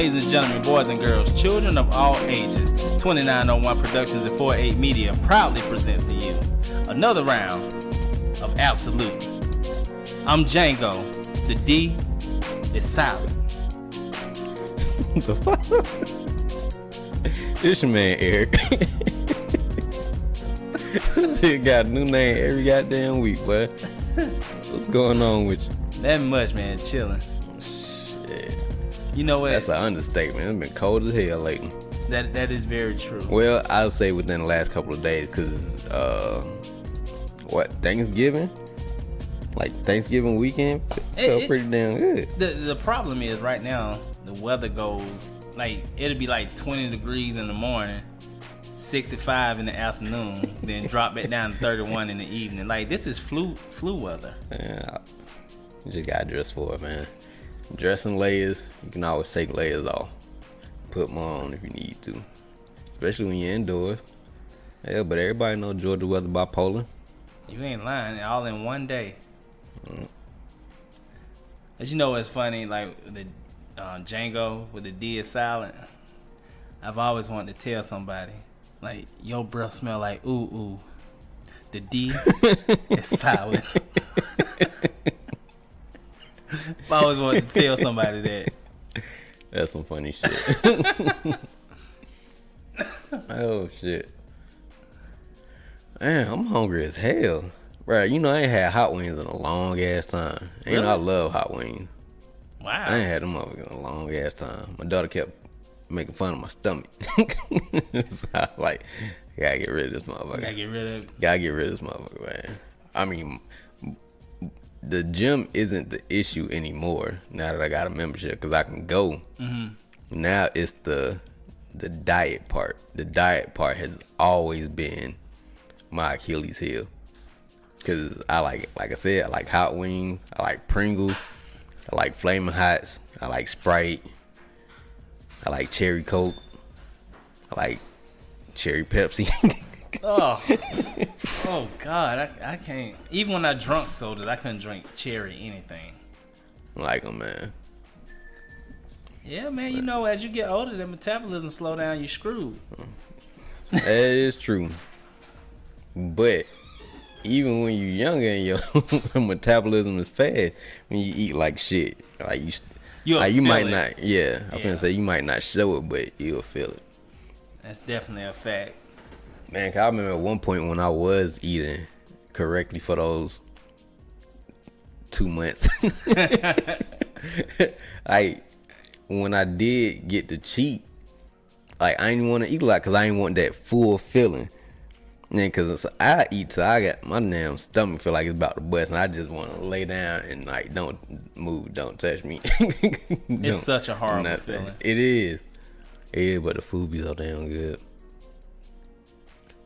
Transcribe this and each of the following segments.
Ladies and gentlemen, boys and girls, children of all ages, 2901 Productions and 48 Media proudly presents to you another round of Ab-So-Lute. I'm Django. The D is silent. This your man Eric. He got a new name every goddamn week, boy. What's going on with you? That much, man. Chilling. Shit. You know what? That's an understatement. It's been cold as hell lately. That is very true. Well, I'll say within the last couple of days, cause Thanksgiving? Like Thanksgiving weekend felt pretty damn good. The problem is right now the weather goes like it'll be like 20 degrees in the morning, 65 in the afternoon, then drop back down to 31 in the evening. Like this is flu weather. Yeah, you just gotta dress for it, man. Dressing layers, you can always take layers off. Put them on if you need to, especially when you're indoors. Yeah, but everybody know Georgia weather bipolar. You ain't lying. All in one day. As you know, what's funny, like the Django with the D is silent. I've always wanted to tell somebody, like, your breath smell like ooh ooh. The D is silent. I've always wanted to tell somebody that. That's some funny shit. Oh shit. Man, I'm hungry as hell. Right, you know I ain't had hot wings in a long ass time. You know I love hot wings. Wow. I ain't had them motherfuckers in a long ass time. My daughter kept making fun of my stomach. So I like, gotta get rid of this motherfucker. Gotta get rid of it. Gotta get rid of this motherfucker, man. I mean, the gym isn't the issue anymore now that I got a membership because I can go. Now it's the diet part. The diet part has always been my Achilles heel. Cause I like I said, I like hot wings. I like Pringles. I like Flaming Hots. I like Sprite. I like Cherry Coke. I like Cherry Pepsi. Oh God, I can't. Even when I drunk sodas, I couldn't drink cherry anything. Like them, man. Yeah, man. You know, as you get older, the metabolism slow down. You screwed. That is true. But even when you're younger and your metabolism is fast, when you eat like shit, like you might not. Yeah, I'm gonna say you might not show it, but you'll feel it. That's definitely a fact. Man, 'cause I remember at one point when I was eating correctly for those 2 months. Like when I did get to cheat, like I didn't want to eat a lot because I didn't want that full feeling. Yeah, cause I eat till I got my damn stomach feel like it's about to bust, and I just want to lay down and like don't move, don't touch me. It's such a horrible feeling. It is. But the food be so damn good.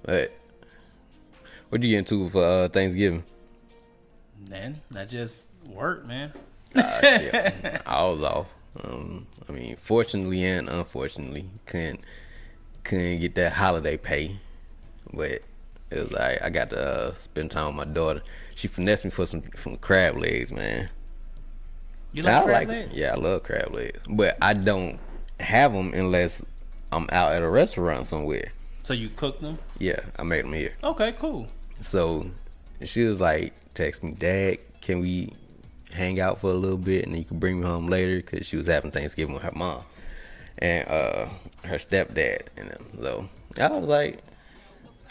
But what you get into for Thanksgiving? Man, that just worked, man. Shit. I was off. I mean, fortunately and unfortunately, couldn't get that holiday pay, but it was alright. I got to spend time with my daughter. She finessed me for some crab legs, man. You like crab legs? Yeah, I love crab legs, but I don't have them unless I'm out at a restaurant somewhere. So you cook them? Yeah, I made them here. Okay, cool. So she was like, text me, Dad, can we hang out for a little bit and then you can bring me home later? Because she was having Thanksgiving with her mom and her stepdad and them. So I was like,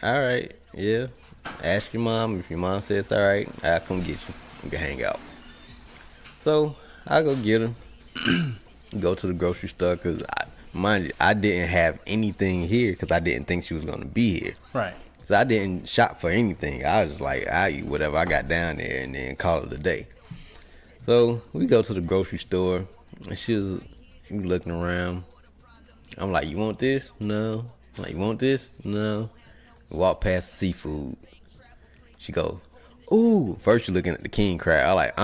all right, yeah, ask your mom. If your mom says all right, I'll come get you. We can hang out. So I go get her. Go to the grocery store because mind you, I didn't have anything here because I didn't think she was gonna be here. Right. So I didn't shop for anything. I was just like, I eat whatever I got down there and then call it a day. So we go to the grocery store and she was looking around. I'm like, you want this? No. I'm like, you want this? No. We walk past the seafood. She goes, ooh. First you're looking at the king crab. I'm like,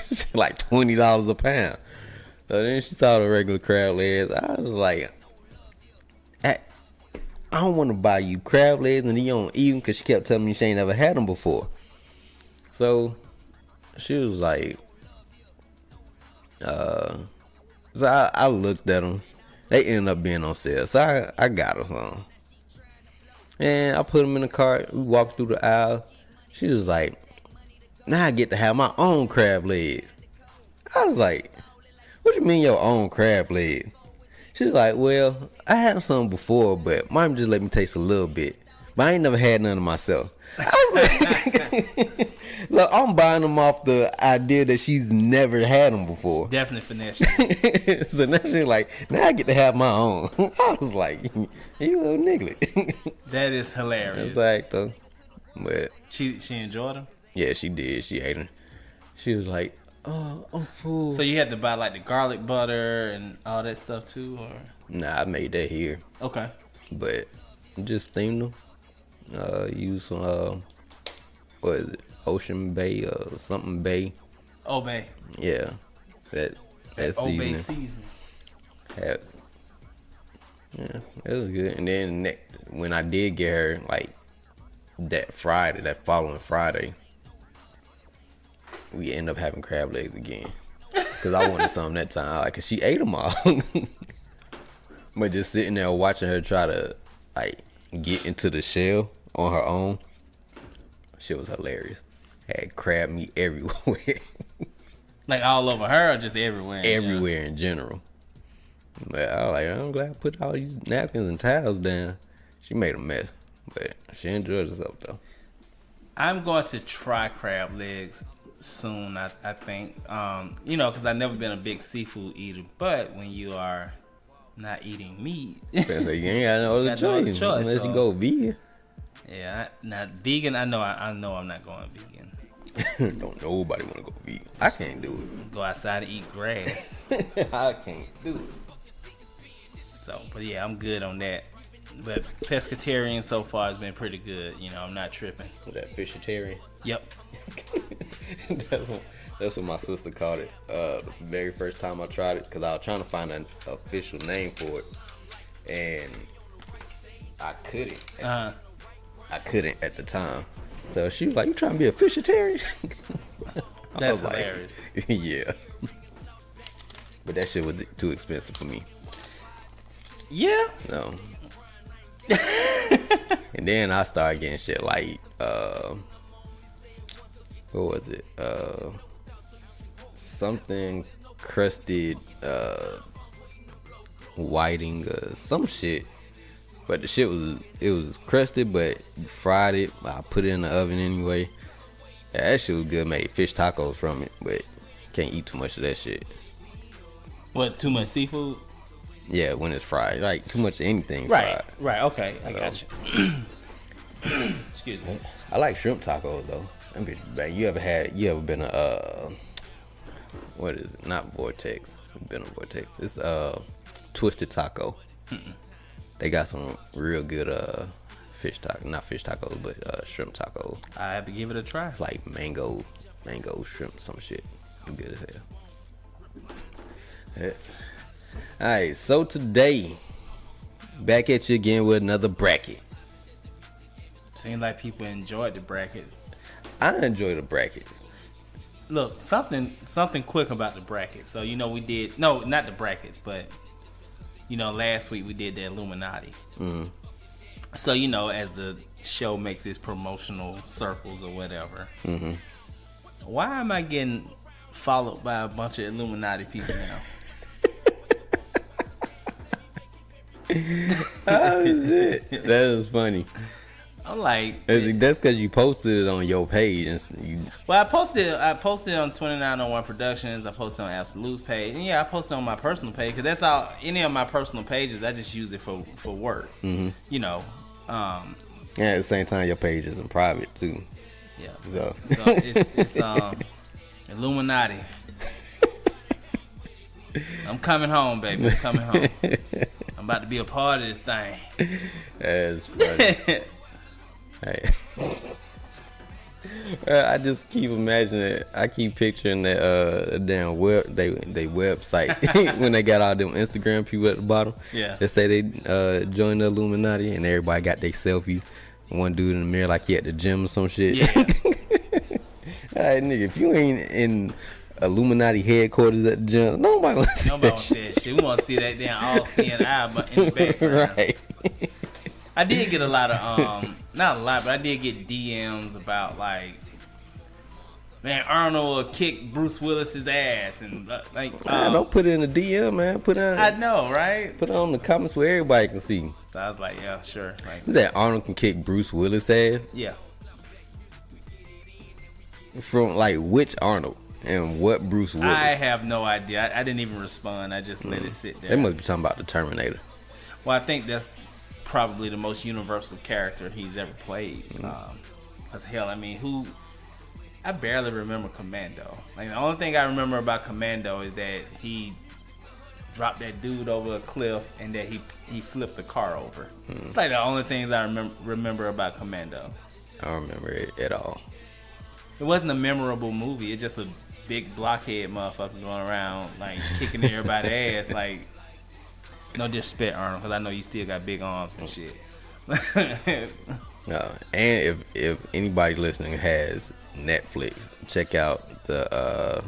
She's like $20 a pound. So then she saw the regular crab legs. I was like, I don't want to buy you crab legs and then you don't eat them because she kept telling me she ain't never had them before. So she was like, So I looked at them. They ended up being on sale. So I got her some. And I put them in the cart. We walked through the aisle. She was like, now I get to have my own crab legs. I was like, what you mean your own crab legs? She was like, well, I had some before, but mom just let me taste a little bit. But I ain't never had none of myself. I was like, look, I'm buying them off the idea that she's never had them before. Definitely finesse. So now she's like, now I get to have my own. I was like, you little nigga. That is hilarious. That's like though. But she enjoyed them? Yeah, she did. She ate them. She was like, oh, I'm full. So you had to buy like the garlic butter and all that stuff too, or? Nah, I made that here. Okay. But just steamed them. Use some what is it? Ocean Bay or something Bay. Obey. Yeah. That Obey season. Yeah, it was good. And then when I did get her like that following Friday, we ended up having crab legs again. Cause I wanted some that time. Like, cause she ate them all. But just sitting there watching her try to like get into the shell on her own, shit was hilarious. Had crab meat everywhere. Like all over her or just everywhere? Everywhere in general. But I was like, I'm glad I put all these napkins and towels down. She made a mess. But she enjoyed herself though. I'm going to try crab legs soon, I think. Because I've never been a big seafood eater. But when you are not eating meat, you ain't got no other choice unless you go vegan. Yeah, not vegan. I know I'm not going vegan. Don't nobody want to go vegan. I can't do it. Go outside and eat grass. I can't do it. So, but yeah, I'm good on that. But pescatarian so far has been pretty good. I'm not tripping. That fishitarian? Yep. That's what my sister called it. The very first time I tried it, because I was trying to find an official name for it, and I couldn't. I couldn't at the time. So she was like, "You trying to be a fishitarian?" That's hilarious. Like, yeah. But that shit was too expensive for me. Yeah. No. And then I started getting shit like what was it? Something crusted whiting some shit. But the shit was crusted, but you fried it. I put it in the oven anyway. Yeah, that shit was good. Made fish tacos from it, but can't eat too much of that shit. What, too much seafood? Yeah, when it's fried. Like, too much of anything right, fried. Right, okay. I got you. Excuse me. I like shrimp tacos, though. You ever been a, what is it? Not Vortex. You've been a Vortex. It's Twisted Taco. Mm-mm. They got some real good fish tacos. Not fish tacos, but shrimp tacos. I have to give it a try. It's like mango shrimp, some shit. Good as hell. Yeah. Alright, so today, back at you again with another bracket. Seems like people enjoyed the brackets. I enjoy the brackets. Look, something quick about the brackets. So, we did, no, not the brackets, but, last week we did the Illuminati. Mm-hmm. So, as the show makes its promotional circles or whatever, mm-hmm. Why am I getting followed by a bunch of Illuminati people now? Oh shit, that is funny. I'm like, that's because you posted it on your page. Well, I posted on 2901 Productions. I posted on Ab-So-Lute's page, and yeah, I posted on my personal page because that's all. Any of my personal pages, I just use it for work. Mm-hmm. And at the same time, your page is in private too. Yeah. So it's Illuminati. I'm coming home, baby. I'm coming home. I'm about to be a part of this thing. That's funny. Hey. I just keep imagining. I keep picturing that damn they website when they got all them Instagram people at the bottom. Yeah. They say they joined the Illuminati and everybody got their selfies. One dude in the mirror like he at the gym or some shit. Yeah. Alright, nigga, if you ain't in Illuminati headquarters at the gym. Nobody wants to see Nobody that wants that shit. We want to see that damn all seeing eye, but in the background. Right. I did get a lot of not a lot, but I did get DMs about like, man, Arnold will kick Bruce Willis's ass and like. Don't put it in the DM, man. Put it on. I know, right? Put it on the comments where everybody can see. So I was like, yeah, sure. Like, Is that Arnold can kick Bruce Willis' ass? yeah. From like which Arnold and what Bruce Willis? I have no idea. I didn't even respond. I just let it sit there. They must be talking about the Terminator. Well, I think that's probably the most universal character he's ever played. Cause hell, I mean, I barely remember Commando. Like the only thing I remember about Commando is that he dropped that dude over a cliff and that he flipped the car over. It's like the only things I remember about Commando. I don't remember it at all. It wasn't a memorable movie. It's just a big blockhead motherfucker going around like kicking everybody's ass. Like, no disrespect, Arnold, because I know you still got big arms and shit. And if anybody listening has Netflix, check out the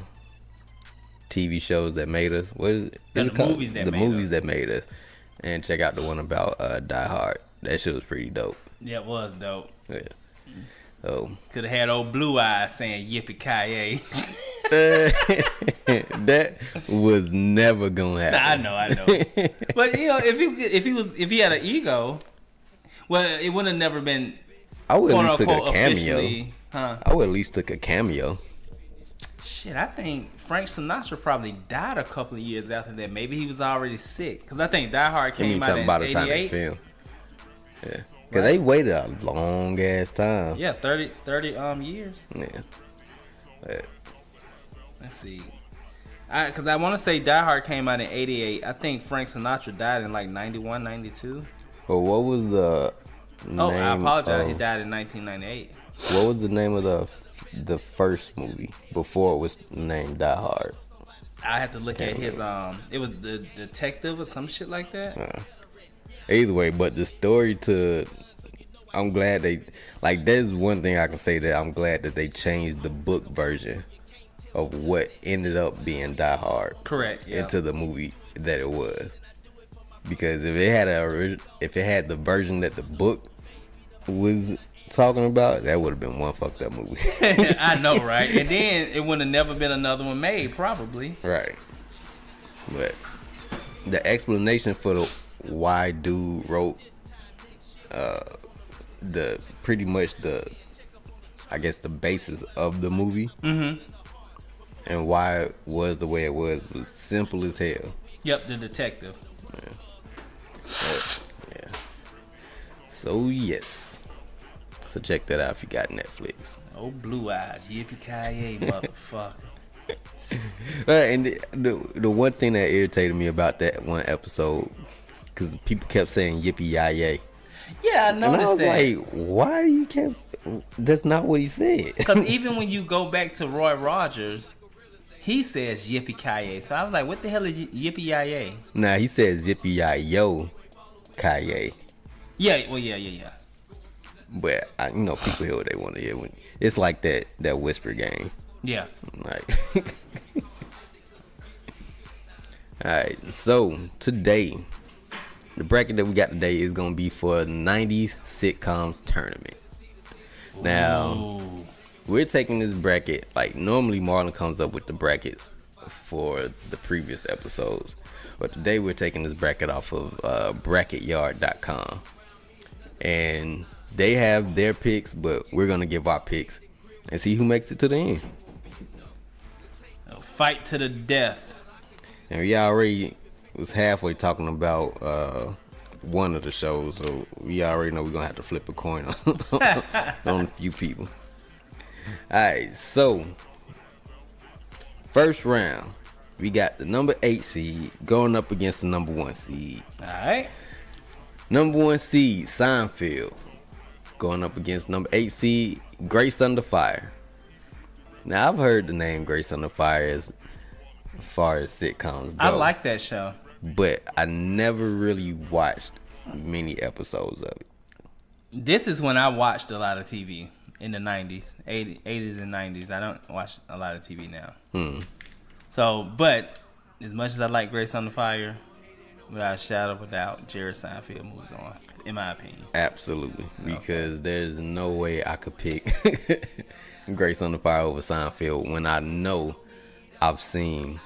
TV shows that made us. What is it? The movies that made us. And check out the one about Die Hard. That shit was pretty dope. Yeah, it was dope. Yeah. So could have had old Blue Eyes saying yippee ki that was never gonna happen. I know. But you know, if he had an ego, well, it would have never been. I would at least took a cameo. Huh? I would at least took a cameo. Shit, I think Frank Sinatra probably died a couple of years after that. Maybe he was already sick. Because I think Die Hard came out in 88. Film. Yeah. Because they waited a long ass time. Yeah, 30 years. Yeah. But let's see. Because I want to say Die Hard came out in 88. I think Frank Sinatra died in like 91, 92. But what was the name? Oh, I apologize. He died in 1998. What was the name of the first movie before it was named Die Hard? I had to look at his it was The Detective or some shit like that. Either way, but the story I'm glad they, like, there's one thing I can say that I'm glad that they changed the book version of what ended up being Die Hard. Correct. Yeah. Into the movie that it was. Because if it had the version that the book was talking about, that would have been one fucked up movie. I know, right? And then it would have never been another one made, probably. Right. But the explanation for the why dude wrote the pretty much the basis of the movie, and why it was the way it was simple as hell. Yep, The Detective. Yeah. So yes. So check that out if you got Netflix. Oh, Blue Eyes, yippee-ki-yay, motherfucker. And the one thing that irritated me about that one episode, because people kept saying yippee-yi-yay. Yeah, I noticed that. And I was like, why do you keep? That's not what he said. Because even when you go back to Roy Rogers, he says yippee-ki-yay. So I was like, what the hell is yippee-yi-yay? Nah, he says yippee-yi-yo, ki-yay. Yeah, well, yeah. But people hear what they want to hear. It's like that whisper game. Yeah. Like, all right. So today, the bracket that we got today is gonna be for the 90s sitcoms tournament. Now, we're taking this bracket like normally. Marlon comes up with the brackets for the previous episodes, but today we're taking this bracket off of bracketyard.com, and they have their picks, but we're gonna give our picks and see who makes it to the end. A fight to the death. And we already was halfway talking about one of the shows, so we already know we're gonna have to flip a coin on a few people. Alright, so first round, we got the number 8 seed going up against the number 1 seed. Alright. Number 1 seed, Seinfeld, going up against number 8 seed, Grace Under Fire. Now, I've heard the name Grace Under Fire as far as sitcoms go. I like that show. But I never really watched many episodes of it. This is when I watched a lot of TV in the 90s, 80s and 90s. I don't watch a lot of TV now. So, but as much as I like Grace on the Fire, without a shadow of a doubt, Jerry Seinfeld moves on, in my opinion. Absolutely. Because there's no way I could pick Grace on the Fire over Seinfeld when I know I've seen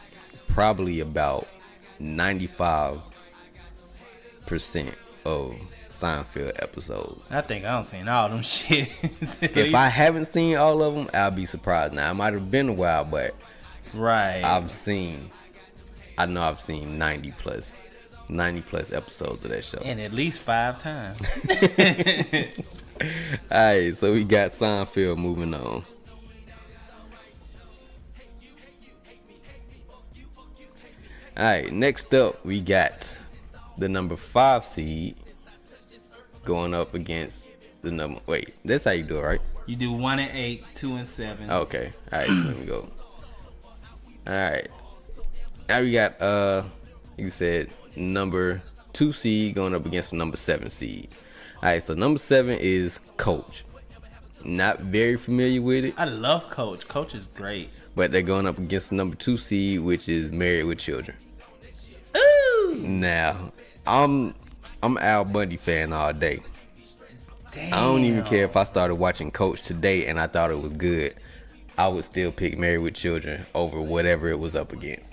probably about 95% of Seinfeld episodes. I think I don't seen all them shit. If I haven't seen all of them, I'll be surprised. Now, it might have been a while, but right, I know I've seen 90 plus episodes of that show. And at least 5 times. Alright, so we got Seinfeld moving on. Alright, next up we got the number 5 seed going up against the number. Wait, that's how you do it, right? You do 1 and 8, 2 and 7. Okay, alright, so let me go. Alright. Now we got you said number 2 seed going up against the number 7 seed. Alright, so number 7 is Coach. Not very familiar with it. I love Coach. Coach is great. But they're going up against the number 2 seed, which is Married with Children. Ooh. Now, I'm Al Bundy fan all day. Damn. I don't even care if I started watching Coach today and I thought it was good. I would still pick Married with Children over whatever it was up against.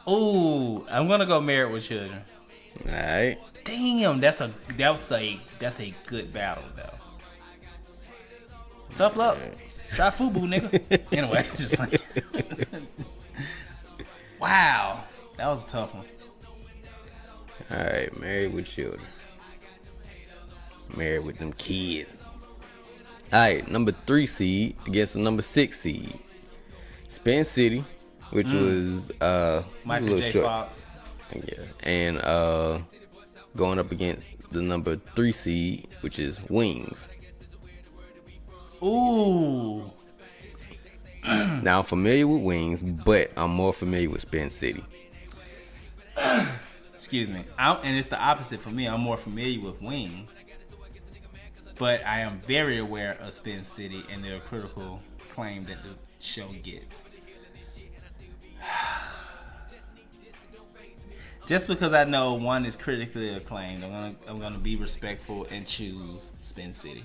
Ooh, I'm gonna go Married with Children. All right. Damn, that's a good battle though. Tough luck. Try FUBU, nigga. Anyway, just playing. Wow, that was a tough one. All right, Married with Children. Married with them kids. All right, number 3 seed against the number 6 seed. Spin City, which was Michael J. Fox. Yeah, and going up against the number 3 seed, which is Wings. Ooh. Now I'm familiar with Wings, but I'm more familiar with Spin City. Excuse me. And it's the opposite for me. I'm more familiar with Wings, but I am very aware of Spin City and their critical claim that the show gets. Just because I know one is critically acclaimed, I'm gonna be respectful and choose Spin City.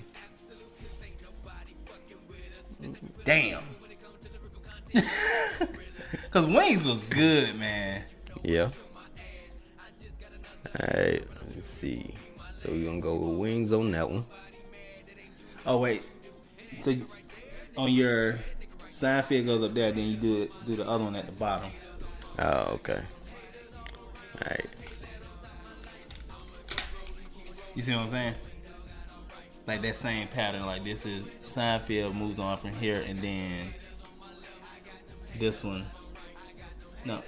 Damn. Cause Wings was good, man. Yeah. Alright, let's see. So we're gonna go with Wings on that one. Oh wait. So on your Seinfeld goes up there, then you do the other one at the bottom. Oh, okay. Alright. You see what I'm saying? Like that same pattern. Like this is Seinfeld moves on from here, and then this one. No.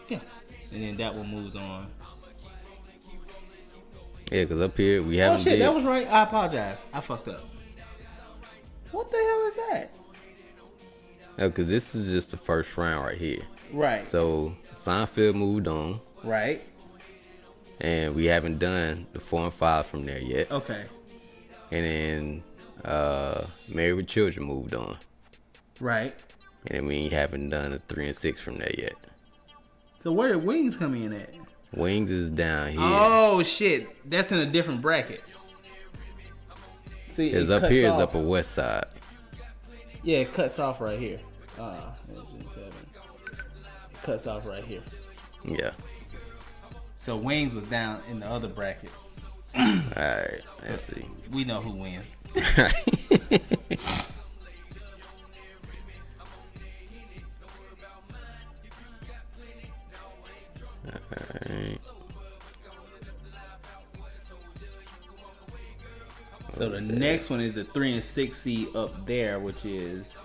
Yeah. And then that one moves on. Yeah, because up here we haven't. Oh shit, that was right. I apologize. I fucked up. What the hell is that? No, because this is just the first round right here. Right. So Seinfeld moved on. Right. And we haven't done the 4 and 5 from there yet. Okay. And then Married with Children moved on. Right. And then we haven't done the 3 and 6 from there yet. So where did Wings come in at? Wings is down here. Oh shit, that's in a different bracket. See, it's up here. It's Upper West Side. Yeah, it cuts off right here. 7. It cuts off right here. Yeah. So Wings was down in the other bracket. Alright, let's see. We know who wins. Alright. So the next one is the 3 and 6 seed up there, which is.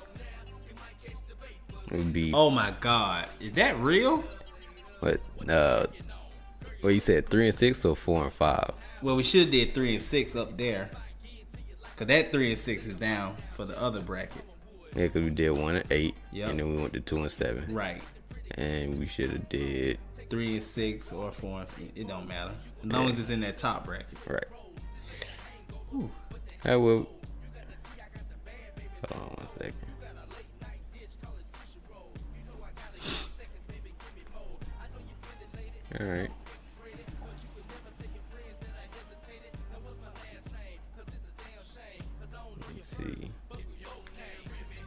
Would be. Oh my God, is that real? What? Well, you said 3 and 6 or 4 and 5? Well, we should have did 3 and 6 up there, cause that 3 and 6 is down for the other bracket. Yeah, because we did 1 and 8, yep. And then we went to 2 and 7. Right. And we should have did 3 and 6 or 4 and 3. It don't matter as long as it's in that top bracket. Right. Ooh. I will. Hold on 1 second. All right. Let's see.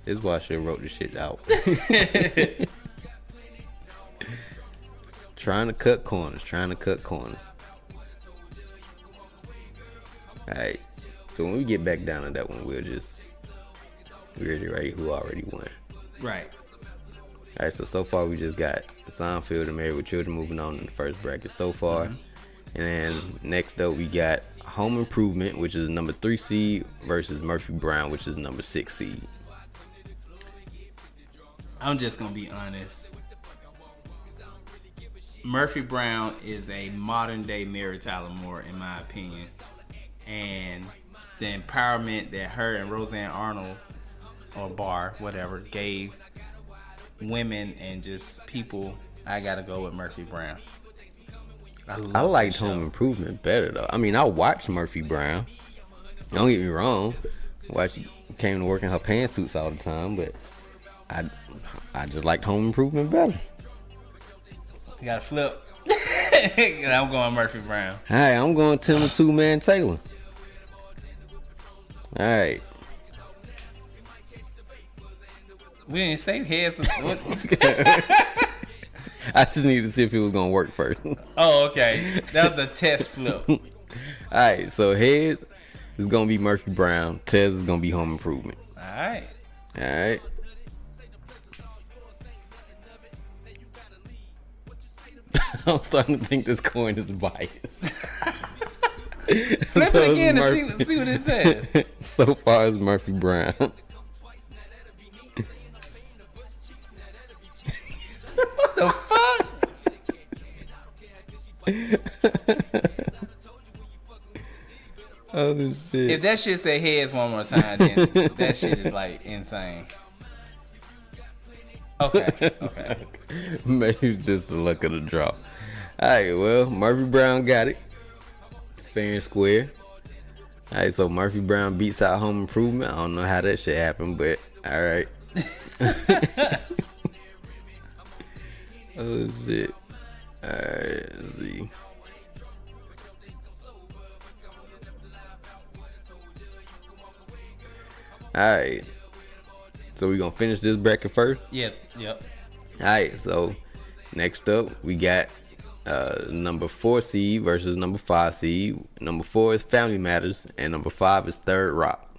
This is why I should have wrote this shit out. Trying to cut corners. Alright. So when we get back down to that one, we already write who already won. Right. Alright, so far we just got Seinfeld and Married with Children moving on in the first bracket so far. And then next up we got Home Improvement, which is number 3 seed, versus Murphy Brown, which is number 6 seed. I'm just gonna be honest. Murphy Brown is a modern day Mary Tyler Moore, in my opinion. And the empowerment that her and Roseanne Arnold, or Barr, whatever, gave women and just people, I gotta go with Murphy Brown. I liked Home Improvement better though. I mean, I watched Murphy Brown. Don't get me wrong. She came to work in her pantsuits all the time, but I just liked Home Improvement better. You gotta flip. I'm going Murphy Brown. Alright, I'm going Tim the Two-Man Taylor. Alright. We didn't say heads. I just needed to see if it was gonna work first. Oh, okay. That was the test flip. Alright, so heads is gonna be Murphy Brown. Tails is gonna be Home Improvement. Alright. Alright. I'm starting to think this coin is biased. Flip it again and see what it says. So far it's Murphy Brown. What the fuck? Oh shit. If that shit say heads one more time, then that shit is like insane. Okay. Maybe it's just the luck of the draw. Alright, well, Murphy Brown got it. Fair and square. Alright, so Murphy Brown beats out Home Improvement. I don't know how that shit happened, but alright. Oh shit. Alright, let's see. Alright. So we gonna finish this bracket first? Yep. Alright, so next up we got number 4 seed versus number 5 seed. Number 4 is Family Matters, and number 5 is Third Rock.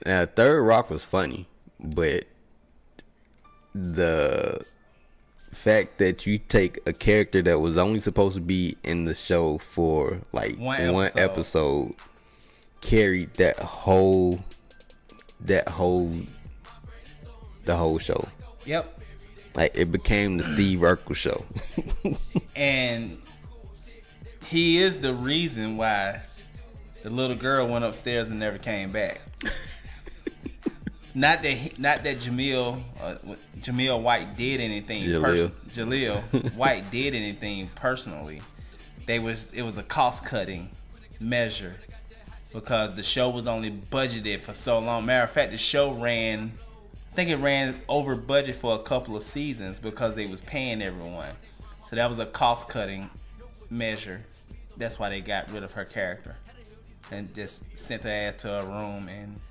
Now, Third Rock was funny, but the fact that you take a character that was only supposed to be in the show for like one episode carried the whole show. Yep. Like, it became the Steve Urkel show. And he is the reason why the little girl went upstairs and never came back. Not that Jamil White did anything. Jaleel White did anything personally. It was a cost cutting measure because the show was only budgeted for so long. Matter of fact, the show ran over budget for a couple of seasons because they was paying everyone. So that was a cost cutting measure. That's why they got rid of her character and just sent her ass to her room, and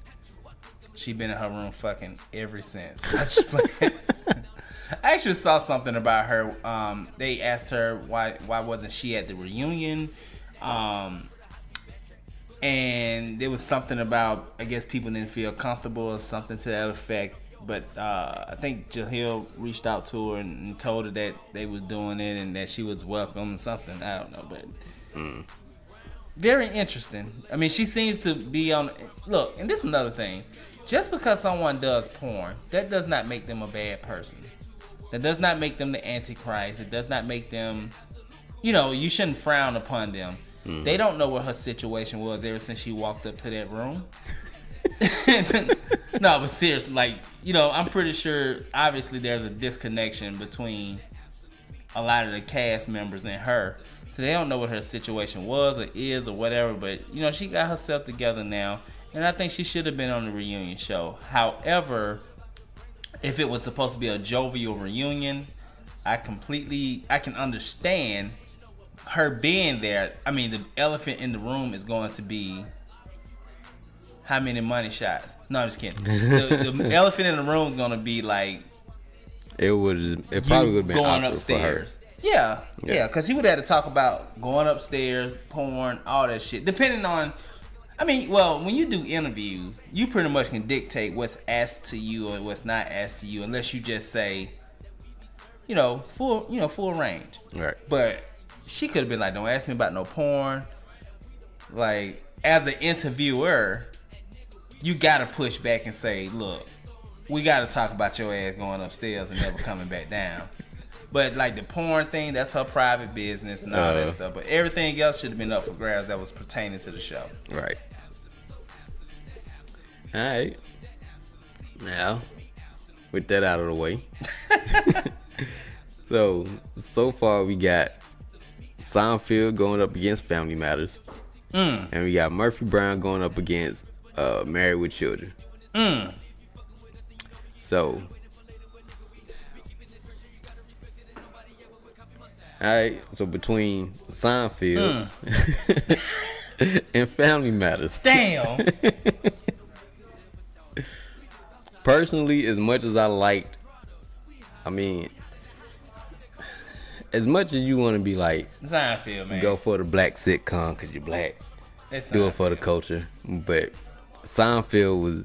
she been in her room fucking ever since. I actually saw something about her. They asked her why wasn't she at the reunion, and there was something about, I guess people didn't feel comfortable or something to that effect. But I think Jaleel reached out to her and told her that they was doing it and that she was welcome or something. I don't know, but very interesting. I mean, she seems to be on. Look, and this is another thing. Just because someone does porn, that does not make them a bad person. That does not make them the Antichrist. It does not make them, you shouldn't frown upon them. Mm-hmm. They don't know what her situation was ever since she walked up to that room. No, but seriously, I'm pretty sure obviously there's a disconnection between a lot of the cast members and her. So they don't know what her situation was or is or whatever, but she got herself together now, and I think she should have been on the reunion show. However, if it was supposed to be a jovial reunion, I can understand her being there. I mean, the elephant in the room is going to be how many money shots. No, I'm just kidding. The elephant in the room is going to be like it probably would have been going awkward upstairs. for her. Yeah, because you would have to talk about going upstairs, porn, all that shit. Depending on, I mean, well, when you do interviews, you pretty much can dictate what's asked to you or what's not asked to you, unless you just say, full range. Right. But she could have been like, "Don't ask me about no porn." Like, as an interviewer, you gotta push back and say, "Look, we gotta talk about your ass going upstairs and never coming back down." But like the porn thing, that's her private business and all that stuff. But everything else should have been up for grabs that was pertaining to the show. Right. All right. Now, with that out of the way, so far we got Seinfeld going up against Family Matters, and we got Murphy Brown going up against Married with Children. So, alright, so between Seinfeld and Family Matters. Damn. Personally, as much as I liked, I mean, as much as you want to be like, Seinfeld, man, go for the black sitcom because you're black, do it for the culture, but Seinfeld was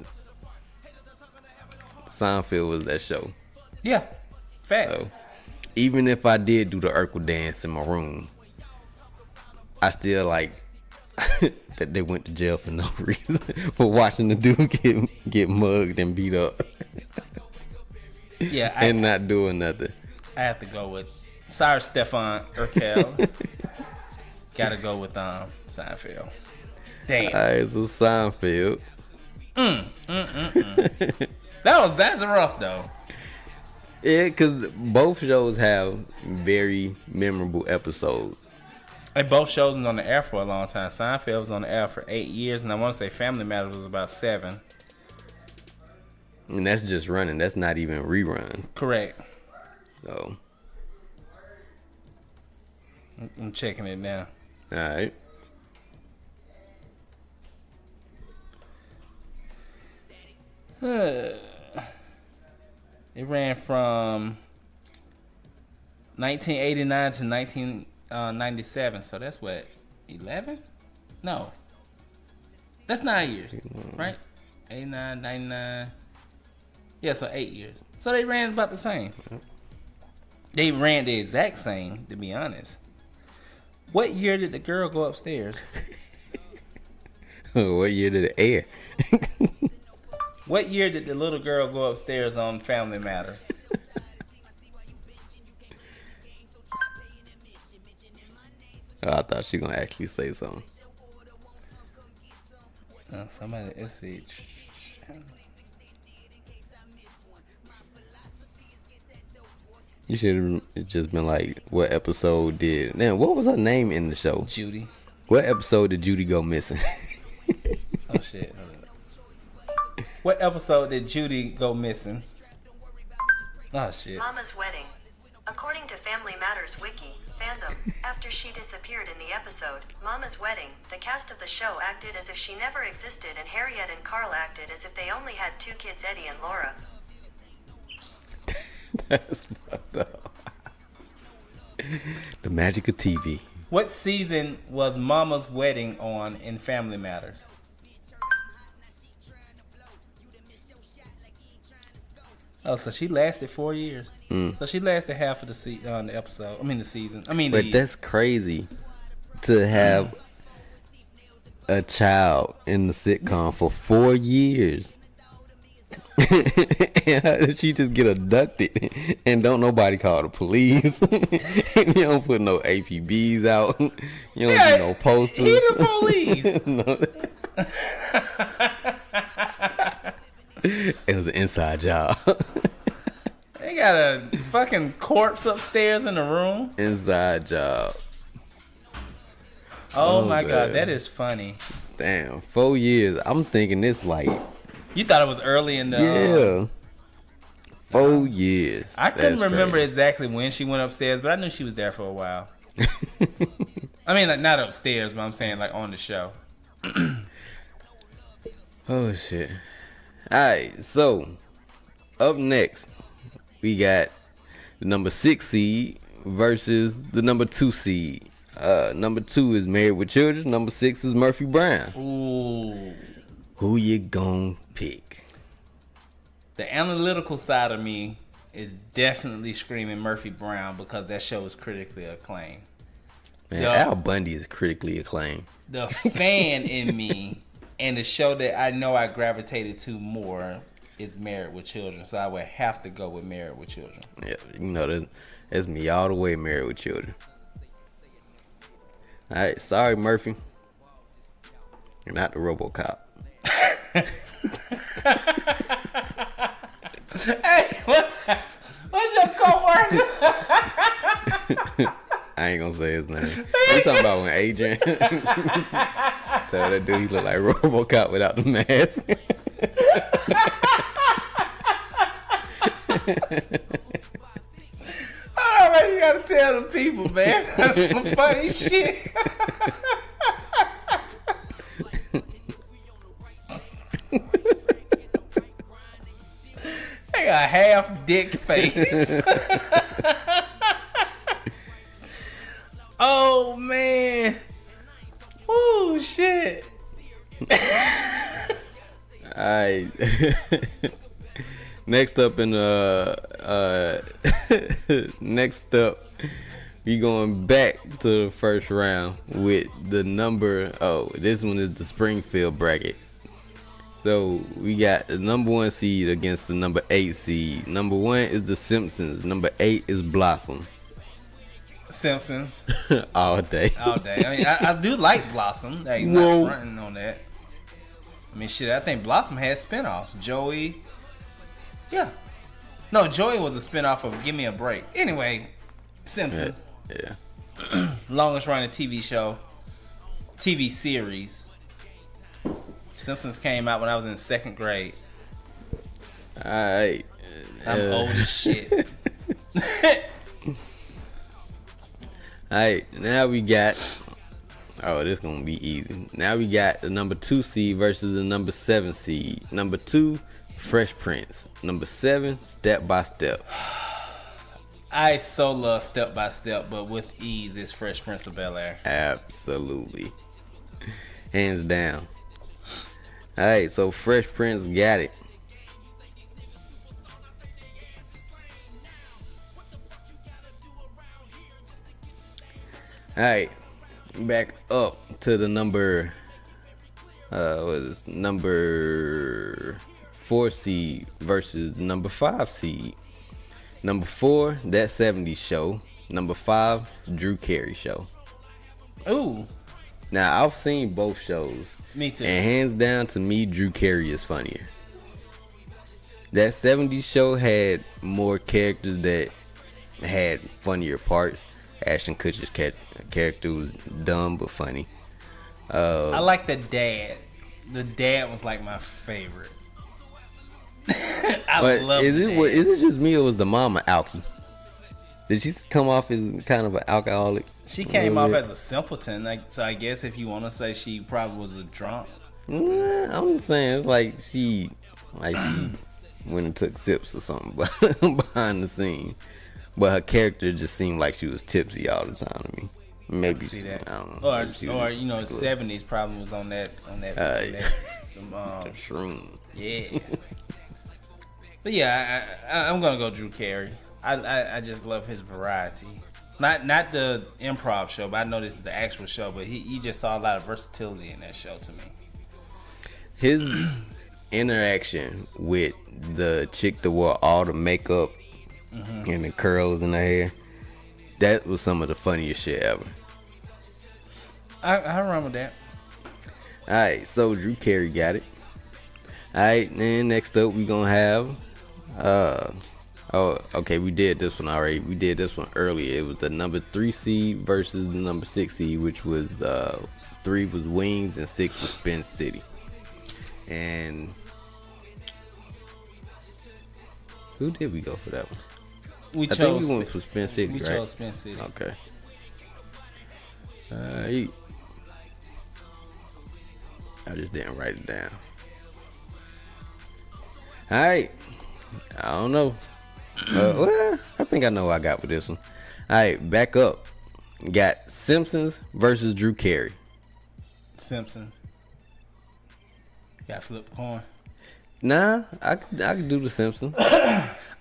that show. Yeah, facts. So, even if I did do the Urkel dance in my room, I still like that they went to jail for no reason for watching the dude get mugged and beat up. Yeah, and not doing nothing. I have to go with sorry, Stefan Urkel. Gotta go with Seinfeld. Damn. Alright, so Seinfeld. That's rough though. Yeah, because both shows have very memorable episodes. And both shows was on the air for a long time. Seinfeld was on the air for 8 years, and I want to say Family Matters was about 7. And that's just running. That's not even reruns. Correct. So I'm checking it now. all right. It ran from 1989 to 1997. So that's what, 11? No, that's 9 years, right? 89, 99. Yeah, so 8 years. So they ran about the same. They ran the exact same, to be honest. What year did the girl go upstairs? What year did it air? What year did the little girl go upstairs on Family Matters? Oh, I thought she gonna actually say something. Somebody, let's see. You should have just been like, what episode did... Damn, what was her name in the show? Judy. What episode did Judy go missing? Oh, shit. Hold up. What episode did Judy go missing? Oh, shit. Mama's wedding. According to Family Matters Wiki, fandom, after she disappeared in the episode, Mama's Wedding, the cast of the show acted as if she never existed and Harriet and Carl acted as if they only had 2 kids, Eddie and Laura. That's fucked up. The magic of TV. What season was Mama's Wedding on in Family Matters? Oh, so she lasted 4 years. So she lasted half of the episode. I mean the season. But that's crazy to have a child in the sitcom for 4 years. And she just get abducted and don't nobody call the police. You don't put no APBs out. You don't do no posters. He the police. No. It was an inside job. They got a fucking corpse upstairs in the room. Inside job. Oh my man. God, that is funny. Damn, 4 years. I'm thinking this like... You thought it was early in the... Yeah. 4 years. I couldn't That's remember crazy. exactly when she went upstairs, but I knew she was there for a while. I mean, like, not upstairs, but I'm saying like on the show. Oh shit. Alright, so up next we got the number 6 seed versus the number 2 seed. Number 2 is Married with Children. Number 6 is Murphy Brown. Ooh. Who you gonna pick? The analytical side of me is definitely screaming Murphy Brown because that show is critically acclaimed. Man, Yo. Al Bundy is critically acclaimed. The fan in me and the show that I know I gravitated to more is Married with Children. So I would have to go with Married with Children. Yeah, you know that's me all the way. Married with Children. All right, sorry Murphy, you're not the RoboCop. Hey, what's your coworker? I ain't gonna say his name. We talking about when Adrian tell that dude he look like RoboCop without the mask. Oh man, you gotta tell the people, man. That's some funny shit. They got half dick face. Oh man. Oh shit. Alright. Next up next up we going back to the first round with the number this one is the Springfield bracket. So we got the number 1 seed against the number 8 seed. Number 1 is the Simpsons. Number 8 is Blossom. Simpsons. All day. All day. I mean, I do like Blossom. Like, not fronting on that. I mean, shit, I think Blossom had spinoffs. Joey. Yeah. No, Joey was a spinoff of Give Me a Break. Anyway, Simpsons. Yeah. Longest running TV show. TV series. Simpsons came out when I was in 2nd grade. Alright. I'm old as shit. Alright, now we got this gonna be easy. Now we got the number 2 seed versus the number 7 seed. Number 2, Fresh Prince. Number 7, Step by Step. I so love Step by Step, but with ease, it's Fresh Prince of Bel-Air. Absolutely. Hands down. Alright, so Fresh Prince got it. Alright, back up to the number number 4 seed versus number 5 seed. Number 4, That 70s Show. Number 5, Drew Carey Show. Ooh. Now I've seen both shows. Me too. And hands down, to me, Drew Carey is funnier. That 70s Show had more characters that had funnier parts. Ashton Kutcher's character was dumb but funny. I like the dad. The dad was like my favorite. I love is the it dad. is it just me or was the mama alky? Did she come off as kind of an alcoholic? She came off as a simpleton, like, so I guess if you want to say she probably was a drunk. I'm saying it's like she went and took sips or something behind the scene. But her character just seemed like she was tipsy all the time to me. Maybe See that? I don't know. Or Maybe she was you know, just- 70s probably was on that shroom. yeah. But yeah, I'm gonna go Drew Carey. I just love his variety. Not the improv show, but I know this is the actual show. But he just saw a lot of versatility in that show to me. His interaction with the chick that wore all the makeup and the curls in her hair, that was some of the funniest shit ever. I run with that. Alright, so Drew Carey got it. Alright, then next up we gonna have okay, we did this one already. We did this one earlier. It was the number 3 seed versus the number 6 seed, which was 3 was Wings and 6 was Spin City. And Who did we go for that one? We I chose. think we went for Spin City, We right? chose Spin City. Okay. I just didn't write it down. Alright. I don't know. Well, I think I know what I got with this one. Alright, back up. Got Simpsons versus Drew Carey. Simpsons. Got flip coin. Nah, I could do the Simpsons.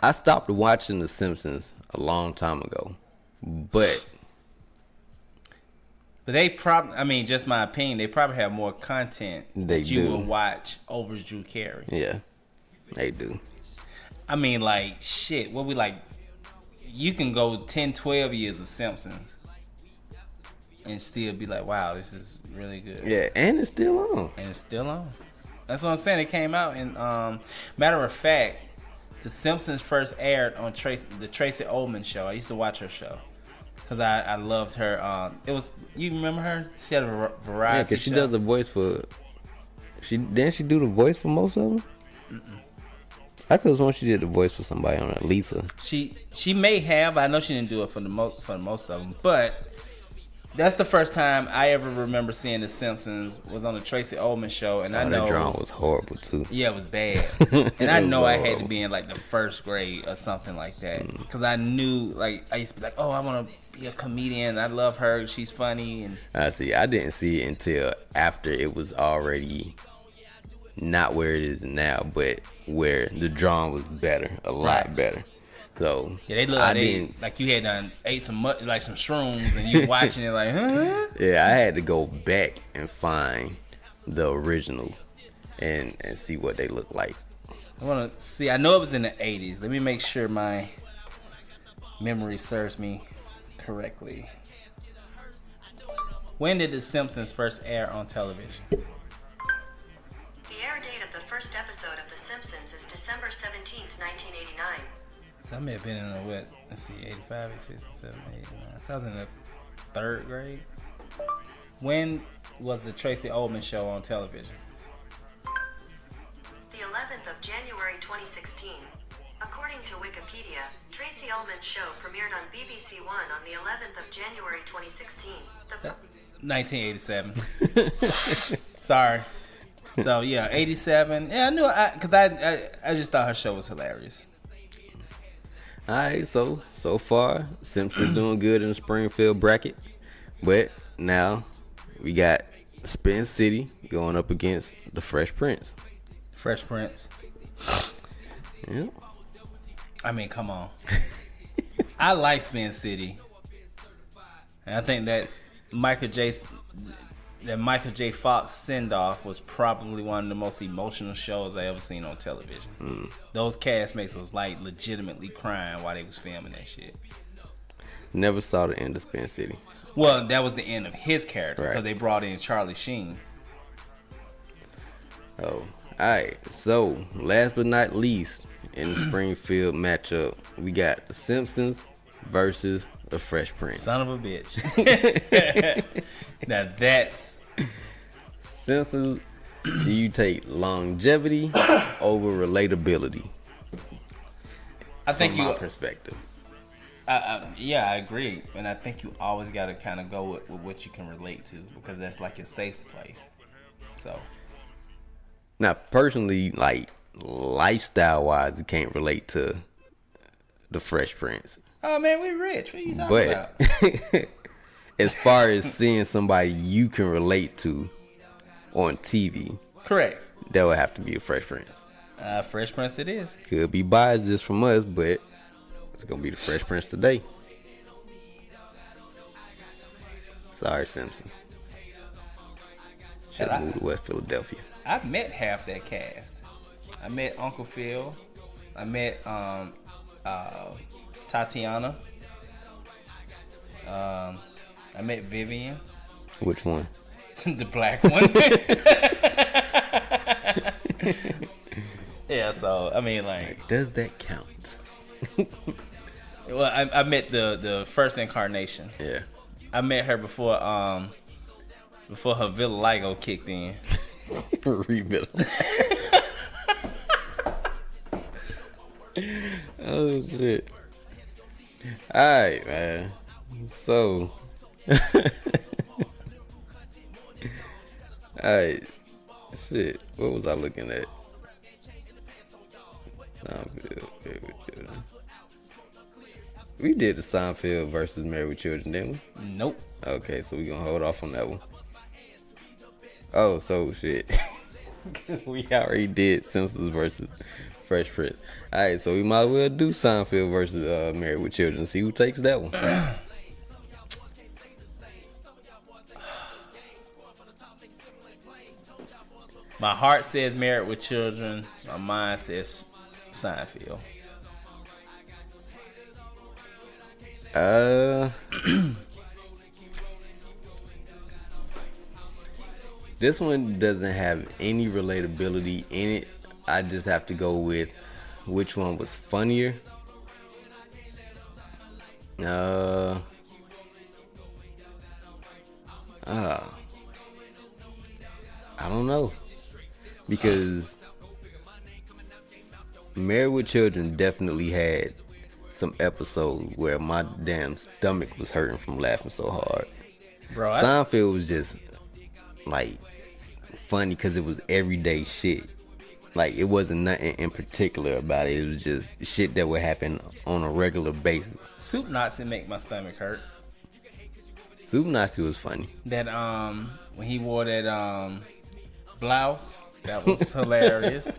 I stopped watching the Simpsons a long time ago. But they probably, I mean, just my opinion, they probably have more content that you do. will watch over Drew Carey. Yeah, they do. I mean, like, shit, what we like, you can go 10, 12 years of Simpsons and still be like, wow, this is really good. Yeah, and it's still on. And it's still on. That's what I'm saying. It came out, and matter of fact, The Simpsons first aired on the Tracy Ullman show. I used to watch her show because I loved her. It was, you remember her? She had a variety. Yeah, because she does the voice for. Didn't she do the voice for most of them? I could have sworn she did the voice for somebody on it, Lisa. She may have. I know she didn't do it for the most of them, but that's the first time I ever remember seeing The Simpsons was on the Tracy Ullman show, and I know that drawing was horrible too. Yeah, it was bad, and I know I had to be in like the first grade or something like that because I knew, like, I used to be like, oh, I want to be a comedian. I love her. She's funny. And I see. I didn't see it until after it was already not where it is now, but where the drawing was better, a lot better. So yeah, they look like you had ate some like some shrooms, and you watching it like, huh? Yeah, I had to go back and find the original and see what they look like. I want to see. I know it was in the 80s. Let me make sure my memory serves me correctly. When did The Simpsons first air on television? The air date of the first episode of The Simpsons is December 17th, 1989. So I may have been in the, let's see, 85, 86, 87, 89. So I was in the third grade. When was the Tracy Ullman show on television? The 11th of January 2016. According to Wikipedia, Tracy Ullman's show premiered on BBC One on the 11th of January 2016. 1987. Sorry. So yeah, 87. Yeah, I knew because I just thought her show was hilarious. Alright, so far Simpsons doing good in the Springfield bracket, but now we got Spin City going up against the Fresh Prince. Fresh Prince. Yeah. I mean, come on. I like Spin City, and I think that Michael J. Fox send-off was probably one of the most emotional shows I ever seen on television. Those castmates was like legitimately crying while they was filming that shit. Never saw the end of Spin City. Well, that was the end of his character because Right. they brought in Charlie Sheen. Oh, alright. So last but not least, in the Springfield matchup, we got the Simpsons versus the Fresh Prince. Son of a bitch. Now that's Simpsons. Do you take longevity over relatability? I think from my perspective. Yeah, I agree, and I think you always got to kind of go with what you can relate to because that's like your safe place. So Now, personally, like lifestyle wise, you can't relate to the Fresh Prince. oh man, we rich. What are you talking about? But as far as seeing somebody you can relate to on TV, Correct. that would have to be a Fresh Prince. Fresh Prince it is. Could be biased just from us, but it's gonna be the Fresh Prince today. Sorry, Simpsons. Should have moved to West Philadelphia. I've met half that cast. I met Uncle Phil. I met Tatiana. I met Vivian, Which one? the black one. Yeah, so I mean, like, Does that count? well, I met the first incarnation. Yeah. I met her before her vitiligo kicked in. Rebuild. Oh shit. Alright, man. So alright. Shit. What was I looking at? Seinfeld, Married with Children. We did the Seinfeld versus Married with Children, didn't we? Nope. Okay, so we gonna hold off on that one. Oh, so shit. We already did Simpsons versus Fresh Prince. Alright, so we might as well do Seinfeld versus Married with Children. See who takes that one. My heart says Married with Children. My mind says Seinfeld. This one doesn't have any relatability in it. I just have to go with which one was funnier. I don't know, because Married with Children definitely had some episodes where my damn stomach was hurting from laughing so hard. Bro, Seinfeld was just like funny because it was everyday shit. Like, it wasn't nothing in particular about it. It was just shit that would happen on a regular basis. Soup Nazi make my stomach hurt. Soup Nazi was funny. That when he wore that blouse, that was hilarious.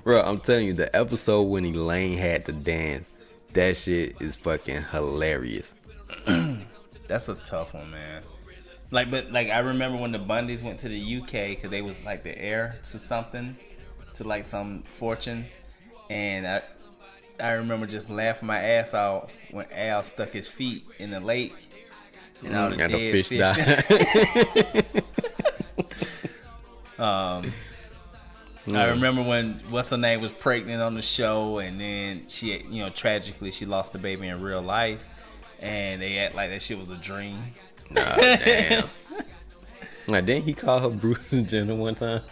Bro, I'm telling you, the episode when Elaine had to dance, that shit is fucking hilarious. That's a tough one, man. But I remember when the Bundys went to the UK because they was like the heir to something, to like some fortune, and I remember just laughing my ass off when Al stuck his feet in the lake and all the dead fish died. I remember when what's her name was pregnant on the show, and then she, tragically she lost the baby in real life, and they act like that shit was a dream. Nah, damn. Like, didn't he call her Bruce Jenner one time?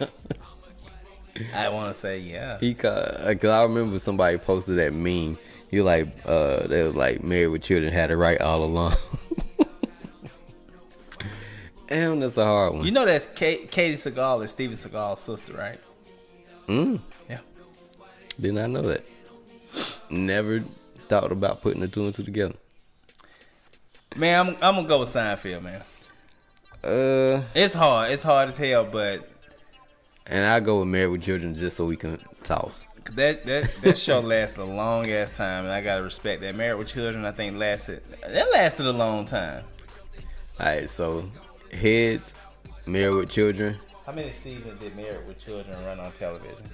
I want to say yeah. He called, cause I remember somebody posted that meme. He like, they was like, Married with Children had it right all along. Damn, that's a hard one. You know that's Katie Seagal is Steven Seagal's sister, right? Yeah. Did not know that. Never thought about putting the two and two together. Man, I'm gonna go with Seinfeld, man. It's hard as hell, but. And I go with Married with Children just so we can toss. That show lasted a long ass time, and I gotta respect that. Married with Children, I think lasted a long time. All right, so heads, Married with Children. How many seasons did Married with Children run on television?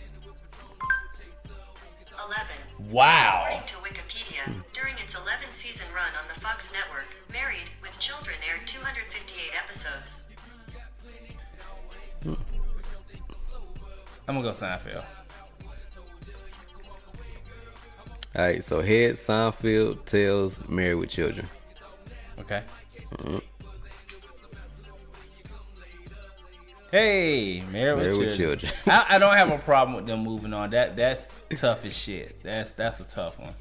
11. Wow. According to Wikipedia, during its 11th season run on the Fox network, Married with Children aired 258 episodes. I'm gonna go Seinfeld. Alright, so head, Seinfeld, tails, Married with Children. Okay. Hey, Married with Children. I don't have a problem with them moving on. That's tough as shit. That's a tough one.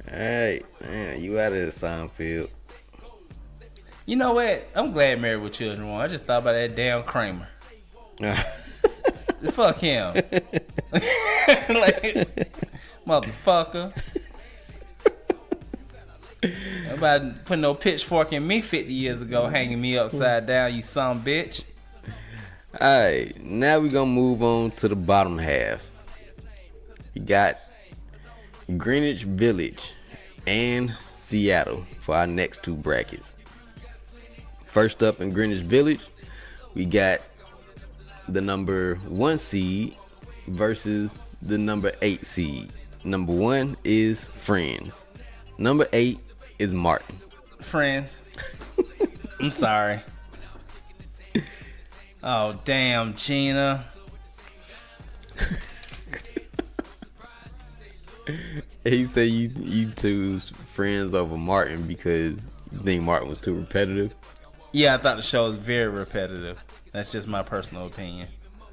Alright, man, you out of the Seinfeld. You know what? I'm glad Married with Children won. I just thought about that damn Kramer. Fuck him. Like, motherfucker. I'm about to put no pitchfork in me 50 years ago, hanging me upside down, you son bitch. Alright, now we're gonna move on to the bottom half. We got Greenwich Village and Seattle for our next two brackets. First up in Greenwich Village, we got the number 1 seed versus the number 8 seed. Number 1 is Friends. Number 8 is Martin. Friends. I'm sorry. Oh, damn, Gina. He said you choose Friends over Martin because you think Martin was too repetitive. Yeah, I thought the show was very repetitive. That's just my personal opinion.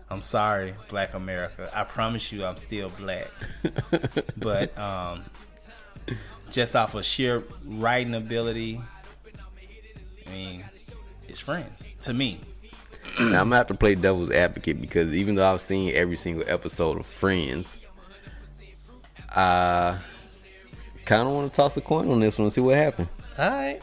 I'm sorry, Black America. I promise you I'm still black. But just off of sheer writing ability, I mean, it's Friends to me. Now, I'm gonna have to play devil's advocate because even though I've seen every single episode of Friends, I kind of want to toss a coin on this one and see what happens. All right.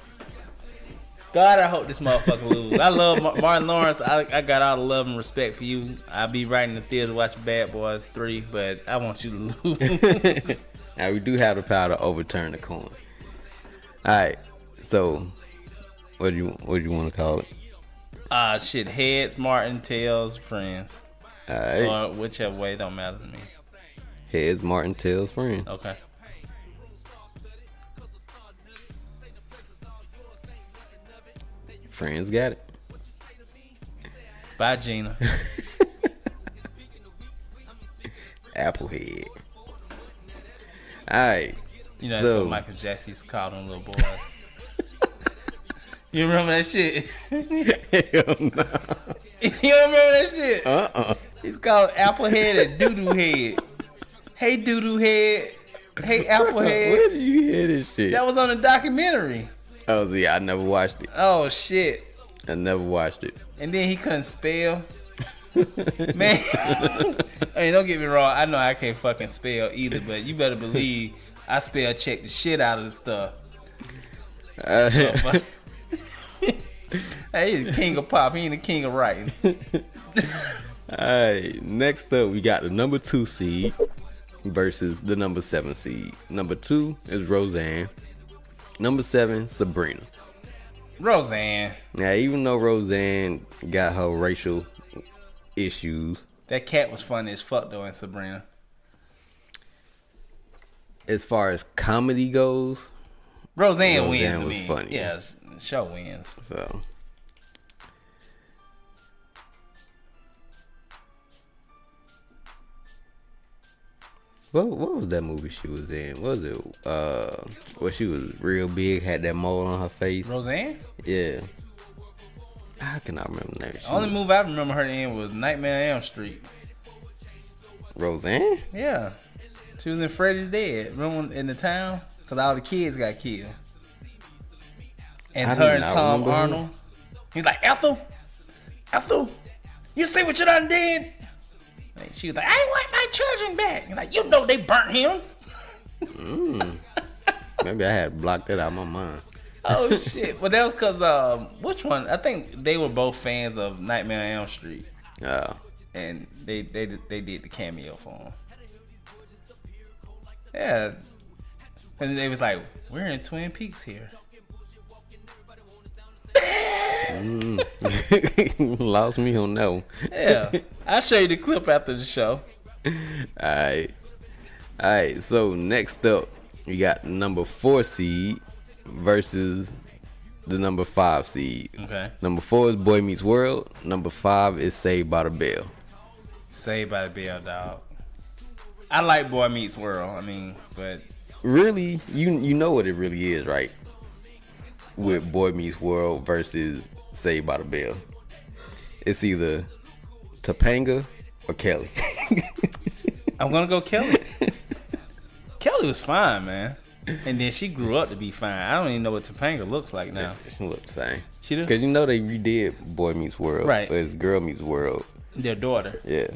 God, I hope this motherfucker lose. I love Martin Lawrence. I got all the love and respect for you. I'll be right in the theater watching Bad Boys 3, but I want you to lose. Now, we do have the power to overturn the coin. Alright, so what do you want to call it? Shit, heads, Martin, tails, Friends. Alright. Or whichever way, don't matter to me. Heads, Martin, tails, Friends. Okay. Friends got it. Bye, Gina. Applehead. Alright. You know, that's what Michael Jackson used to call them little boys. You remember that shit? Hell no. You don't remember that shit? He's called Applehead and Doo-Doo Head. Hey, Doo-Doo Head. Hey, Applehead. Where did you hear this shit? That was on a documentary. Oh, see, I never watched it. Oh, shit. I never watched it. And then he couldn't spell. Man. I mean, don't get me wrong. I know I can't fucking spell either, but you better believe I spell check the shit out of the stuff. Hey, he's the king of pop. He ain't the king of writing. Alright, next up we got the number 2 seed versus the number 7 seed. Number 2 is Roseanne. Number 7, Sabrina. Roseanne. Now, even though Roseanne got her racial issues, that cat was funny as fuck though in Sabrina. As far as comedy goes, Roseanne wins to was me. funny. Yeah, the show wins. So what was that movie she was in? What was it where she was real big, had that mole on her face? Roseanne? Yeah. I cannot remember the name. The only movie I remember her in was Nightmare on Elm Street. Roseanne? Yeah. She was in Freddy's Dead. Remember when, in the town? Because all the kids got killed. And her and Tom Arnold. He's like, Ethel, you see what you done did? Like, she was like, I want my children back. He's like, you know they burnt him. Maybe I had blocked that out of my mind. Oh shit! Well, that was because which one? I think they were both fans of Nightmare on Elm Street. Oh. And they did the cameo for him. Yeah, and they was like, we're in Twin Peaks here. Lost me on that one. Yeah, I'll show you the clip after the show. Alright, so next up we got number 4 seed versus the number 5 seed. Okay. Number 4 is Boy Meets World. Number 5 is Saved by the Bell. Saved by the Bell, dog. I like Boy Meets World. I mean, but really, you know what it really is, right? With Boy Meets World versus Saved by the Bell, it's either Topanga or Kelly. I'm gonna go Kelly. Kelly was fine, man. And then she grew up to be fine. I don't even know what Topanga looks like now. She look the same. She do? Because you know they redid Boy Meets World. Right. But it's Girl Meets World. Their daughter. Yeah.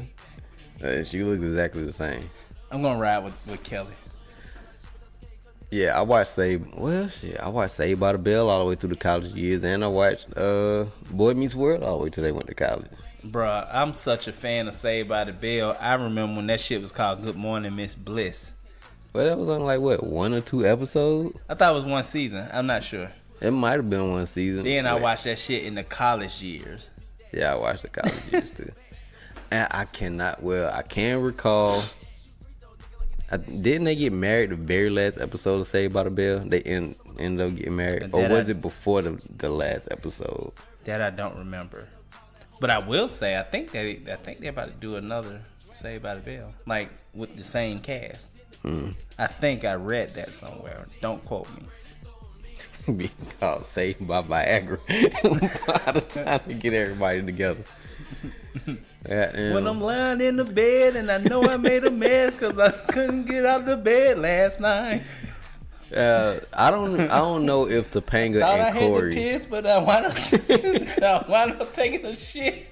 She looks exactly the same. I'm gonna ride with Kelly. Yeah, I watched Saved by the Bell all the way through the college years, and I watched Boy Meets World all the way till they went to college. Bruh, I'm such a fan of Saved by the Bell. I remember when that shit was called Good Morning Miss Bliss. Well, that was on like what, 1 or 2 episodes? I thought it was one season. I'm not sure. It might have been 1 season. Then I watched that shit in the college years. Yeah, I watched the college years too. And I can recall. Didn't they get married the very last episode of Saved by the Bell? They ended up getting married, or was it before the last episode? That I don't remember. But I will say, I think they're about to do another Saved by the Bell, like with the same cast. I think I read that somewhere. Don't quote me. Being called Saved by Viagra by the time to get everybody together. When I'm lying in the bed and I know I made a mess because I couldn't get out of the bed last night. I don't know if Topanga Thought and I Corey. had to piss, but I wound up taking a shit.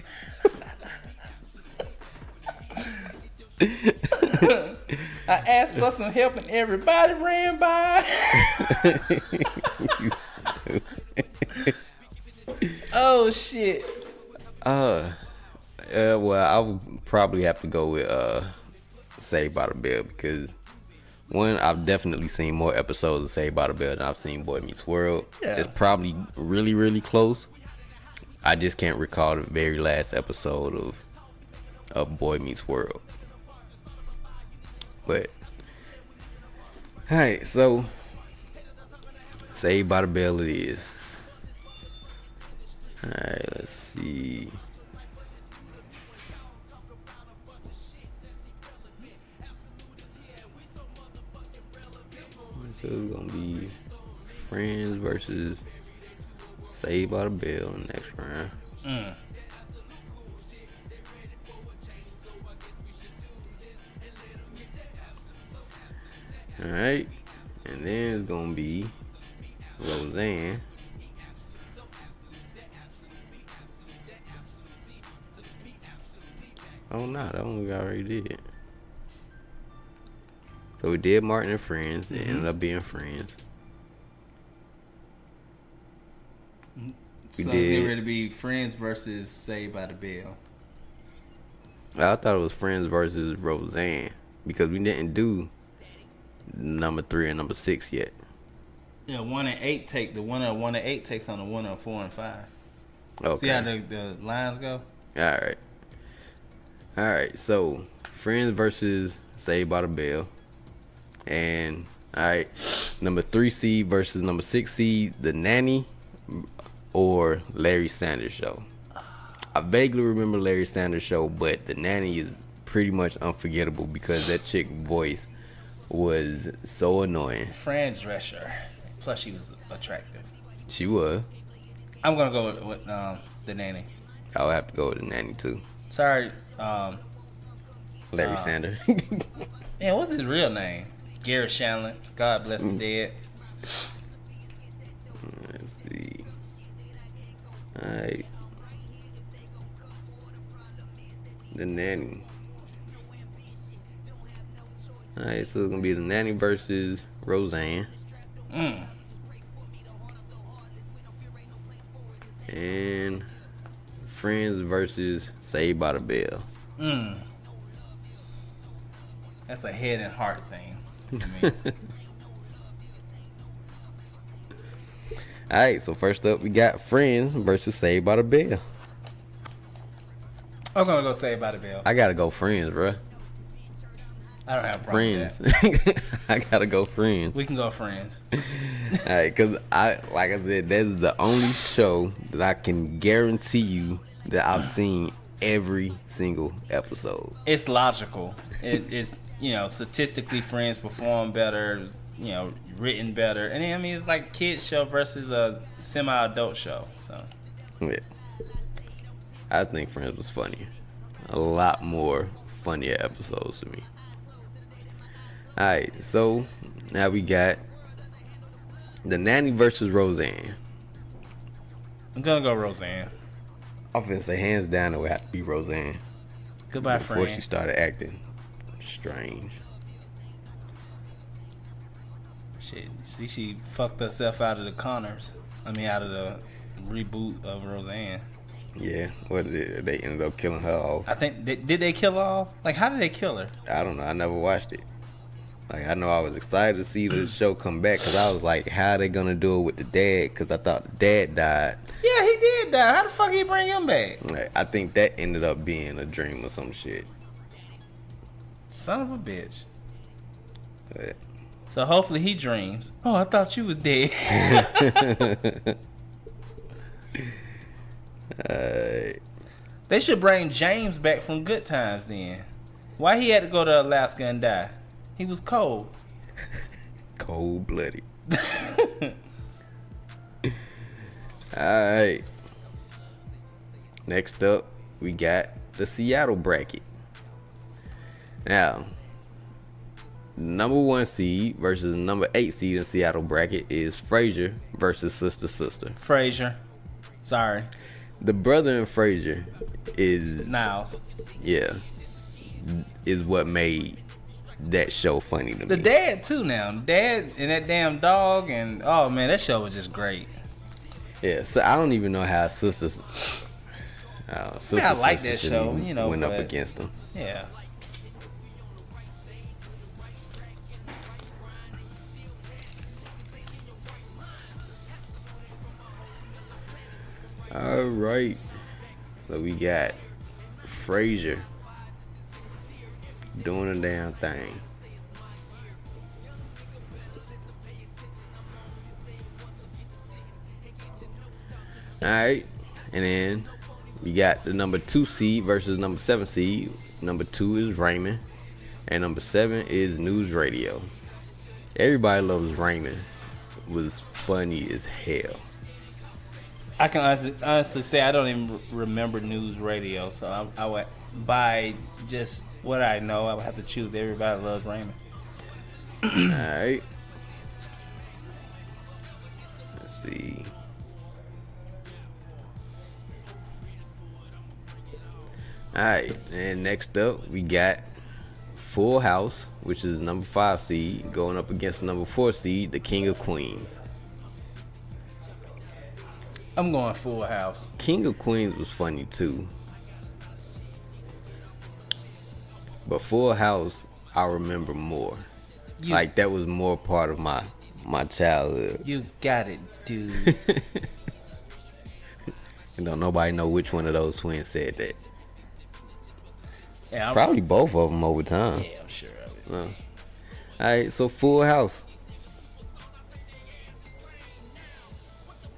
I asked for some help and everybody ran by. You stupid. Oh shit. Well, I would probably have to go with Saved by the Bell because one, I've definitely seen more episodes of Saved by the Bell than I've seen Boy Meets World. Yeah. It's probably really, really close. I just can't recall the very last episode of Boy Meets World. But alright, so Saved by the Bell it is. Alright, let's see. So it's gonna be Friends versus Saved by the Bell next round. Alright, and then it's gonna be Roseanne. Oh no, that one we already did. So we did Martin and Friends. It ended up being Friends. So it's getting ready to be Friends versus Saved by the Bell. I thought it was Friends versus Roseanne because we didn't do number 3 and number 6 yet. Yeah, 1 and 8 take the winner of 1 and 8 takes on the winner of 4 and 5. Okay. See how the lines go? Alright, so Friends versus Saved by the Bell. And alright, number 3 seed versus number 6 seed, The Nanny or Larry Sanders Show. I vaguely remember Larry Sanders Show, but The Nanny is pretty much unforgettable because that chick voice was so annoying. Fran Drescher. Plus she was attractive. She was. I'm gonna go with The Nanny. I would have to go with The Nanny too. Sorry, Larry Sanders. Man, what's his real name? Garrett Shanlin. God bless the dead. Let's see. Alright. The Nanny. Alright, so it's gonna be The Nanny versus Roseanne. And Friends versus Saved by the Bell. That's a head and heart thing. Alright, so first up we got Friends versus Saved by the Bell. I'm gonna go Saved by the Bell. I gotta go Friends, bruh. I don't have a problem Friends. with that. I gotta go Friends. We can go Friends. Alright, cause like I said, that's the only show that I can guarantee you that I've seen every single episode. It's logical. It's statistically Friends perform better. Written better, and I mean it's like a kids show versus a semi-adult show. So Yeah. I think Friends was funnier. A lot more funnier episodes to me. Alright, so now we got The Nanny versus Roseanne. I'm gonna go Roseanne. I'm finna say hands down it would have to be Roseanne. Goodbye, Before Fran. she started acting strange. Shit, see, she fucked herself out of the Connors. Out of the reboot of Roseanne. Yeah, what they ended up killing her off. I think did they kill her off? Like, how did they kill her? I don't know. I never watched it. Like, I know I was excited to see the show come back because I was like, how are they gonna do it with the dad? Because I thought the dad died. Yeah, he did die. How the fuck he bring him back? Like, I think that ended up being a dream or some shit. Son of a bitch. But, So hopefully he dreams. Oh, I thought you was dead. They should bring James back from Good Times then. Why he had to go to Alaska and die? He was cold. cold-blooded. Alright. Next up, we got the Seattle bracket. Now, number 1 seed versus number 8 seed in Seattle bracket is Frasier versus Sister Sister. Frasier. Sorry. The brother in Frasier is Niles. Yeah, is what made that show funny to me. The dad too now. Dad and that damn dog and oh man, that show was just great. Yeah, so I don't even know how sisters. I like that show, you know. Went up against them. Yeah. All right, so we got Frasier doing a damn thing. All right, and then we got the number 2 seed versus number 7 seed. Number 2 is Raymond, and number 7 is News Radio. Everybody Loves Raymond was funny as hell. I can honestly say I don't even remember News Radio, so I would, by just what I know, I would have to choose Everybody Loves Raymond. Alright. Let's see. Alright, and next up we got Full House, which is number 5 seed, going up against number 4 seed, the King of Queens. I'm going Full House. King of Queens was funny too. But Full House, I remember more. Like that was more part of my childhood. You got it, dude. Nobody know which one of those twins said that. Yeah, probably both of them over time. Yeah, I'm sure of it. Alright, so Full House.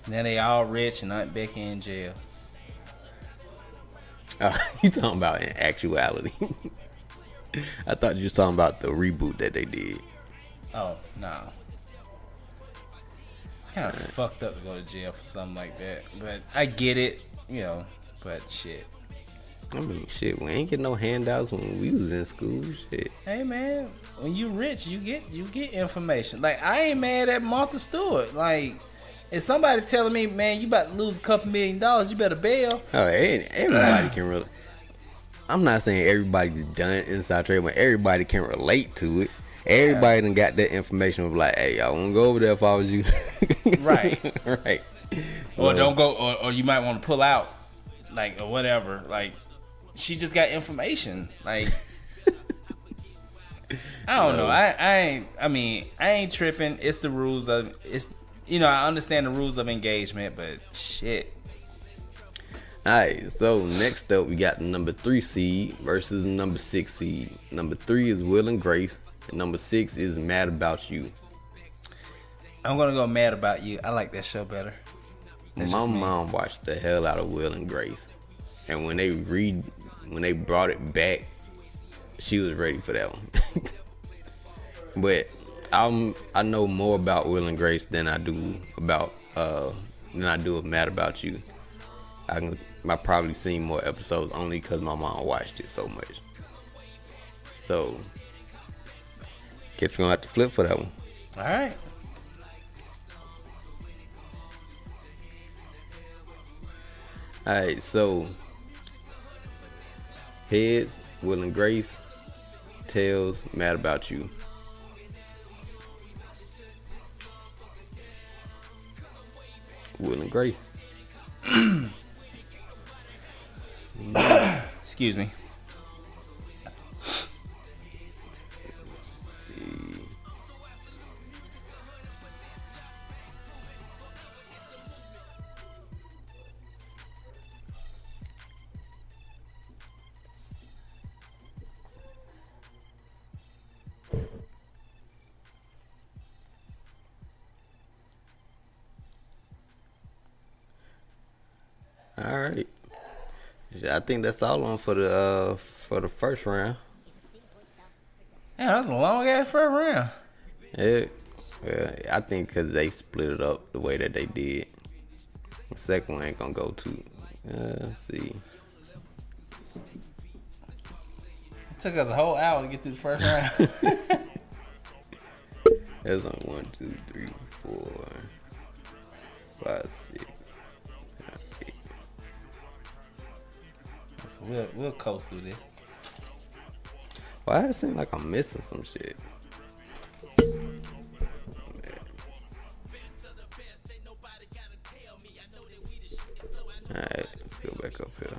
Now they all rich and Aunt Becky in jail. You talking about in actuality? I thought you was talking about the reboot that they did. Oh, no. It's kind of fucked up to go to jail for something like that. But I get it, but shit. I mean, shit, we ain't get no handouts when we was in school, shit. Hey, man, when you rich, you get information. Like, I ain't mad at Martha Stewart. Like, if somebody telling me, man, you about to lose a couple $1 million, you better bail. Oh, everybody can really. I'm not saying everybody's done inside trade, but everybody can relate to it. Everybody done got that information of like, hey, I won't go over there if I was you. Right. Right. Or don't go, or you might want to pull out, like, or whatever. Like, she just got information. Like, I don't know. I ain't tripping. It's the rules of I understand the rules of engagement, but shit. Alright, so next up we got the number 3 seed versus number 6 seed. Number 3 is Will and Grace, and number 6 is Mad About You. I'm gonna go Mad About You. I like that show better. My mom watched the hell out of Will and Grace, and when they brought it back, she was ready for that one. But I know more about Will and Grace than I do of Mad About You. I probably seen more episodes only because my mom watched it so much. So, guess we're gonna have to flip for that one. All right. All right, so heads, Will and Grace. Tails, Mad About You. Will and Grace. Excuse me. All right. I think that's all on for the first round. Yeah, that's a long ass first round. Yeah, I think because they split it up the way that they did. The second one ain't gonna go too. Let's see. Took us a whole hour to get through the first round. That's on 1, 2, 3, 4, 5, 6, 7, 8. So we'll coast through this. Why does it seem like I'm missing some shit? Alright, let's go back up here.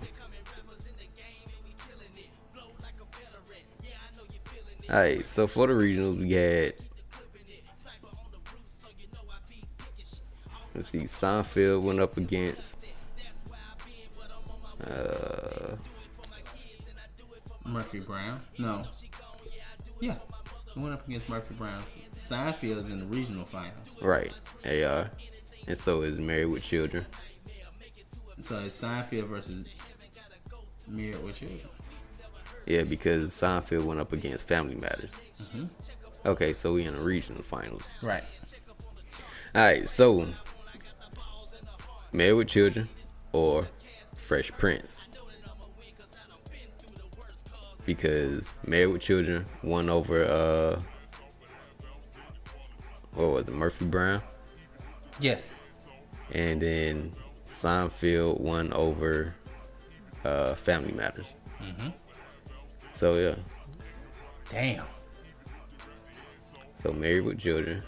Alright, so for the regionals we had, let's see, Seinfeld went up against Murphy Brown. No. Yeah. It went up against Murphy Brown. Seinfeld is in the regional finals. right, they are. And so is Married with Children. So it's Seinfeld versus Married with Children. Yeah, because Seinfeld went up against Family Matters. Mm-hmm. Okay, so we in the regional finals. Right. Alright, so Married with Children or Fresh Prince. Because Married with Children won over what was it, Murphy Brown? Yes. And then Seinfeld won over Family Matters. Mm-hmm. So yeah. Damn. So Married with Children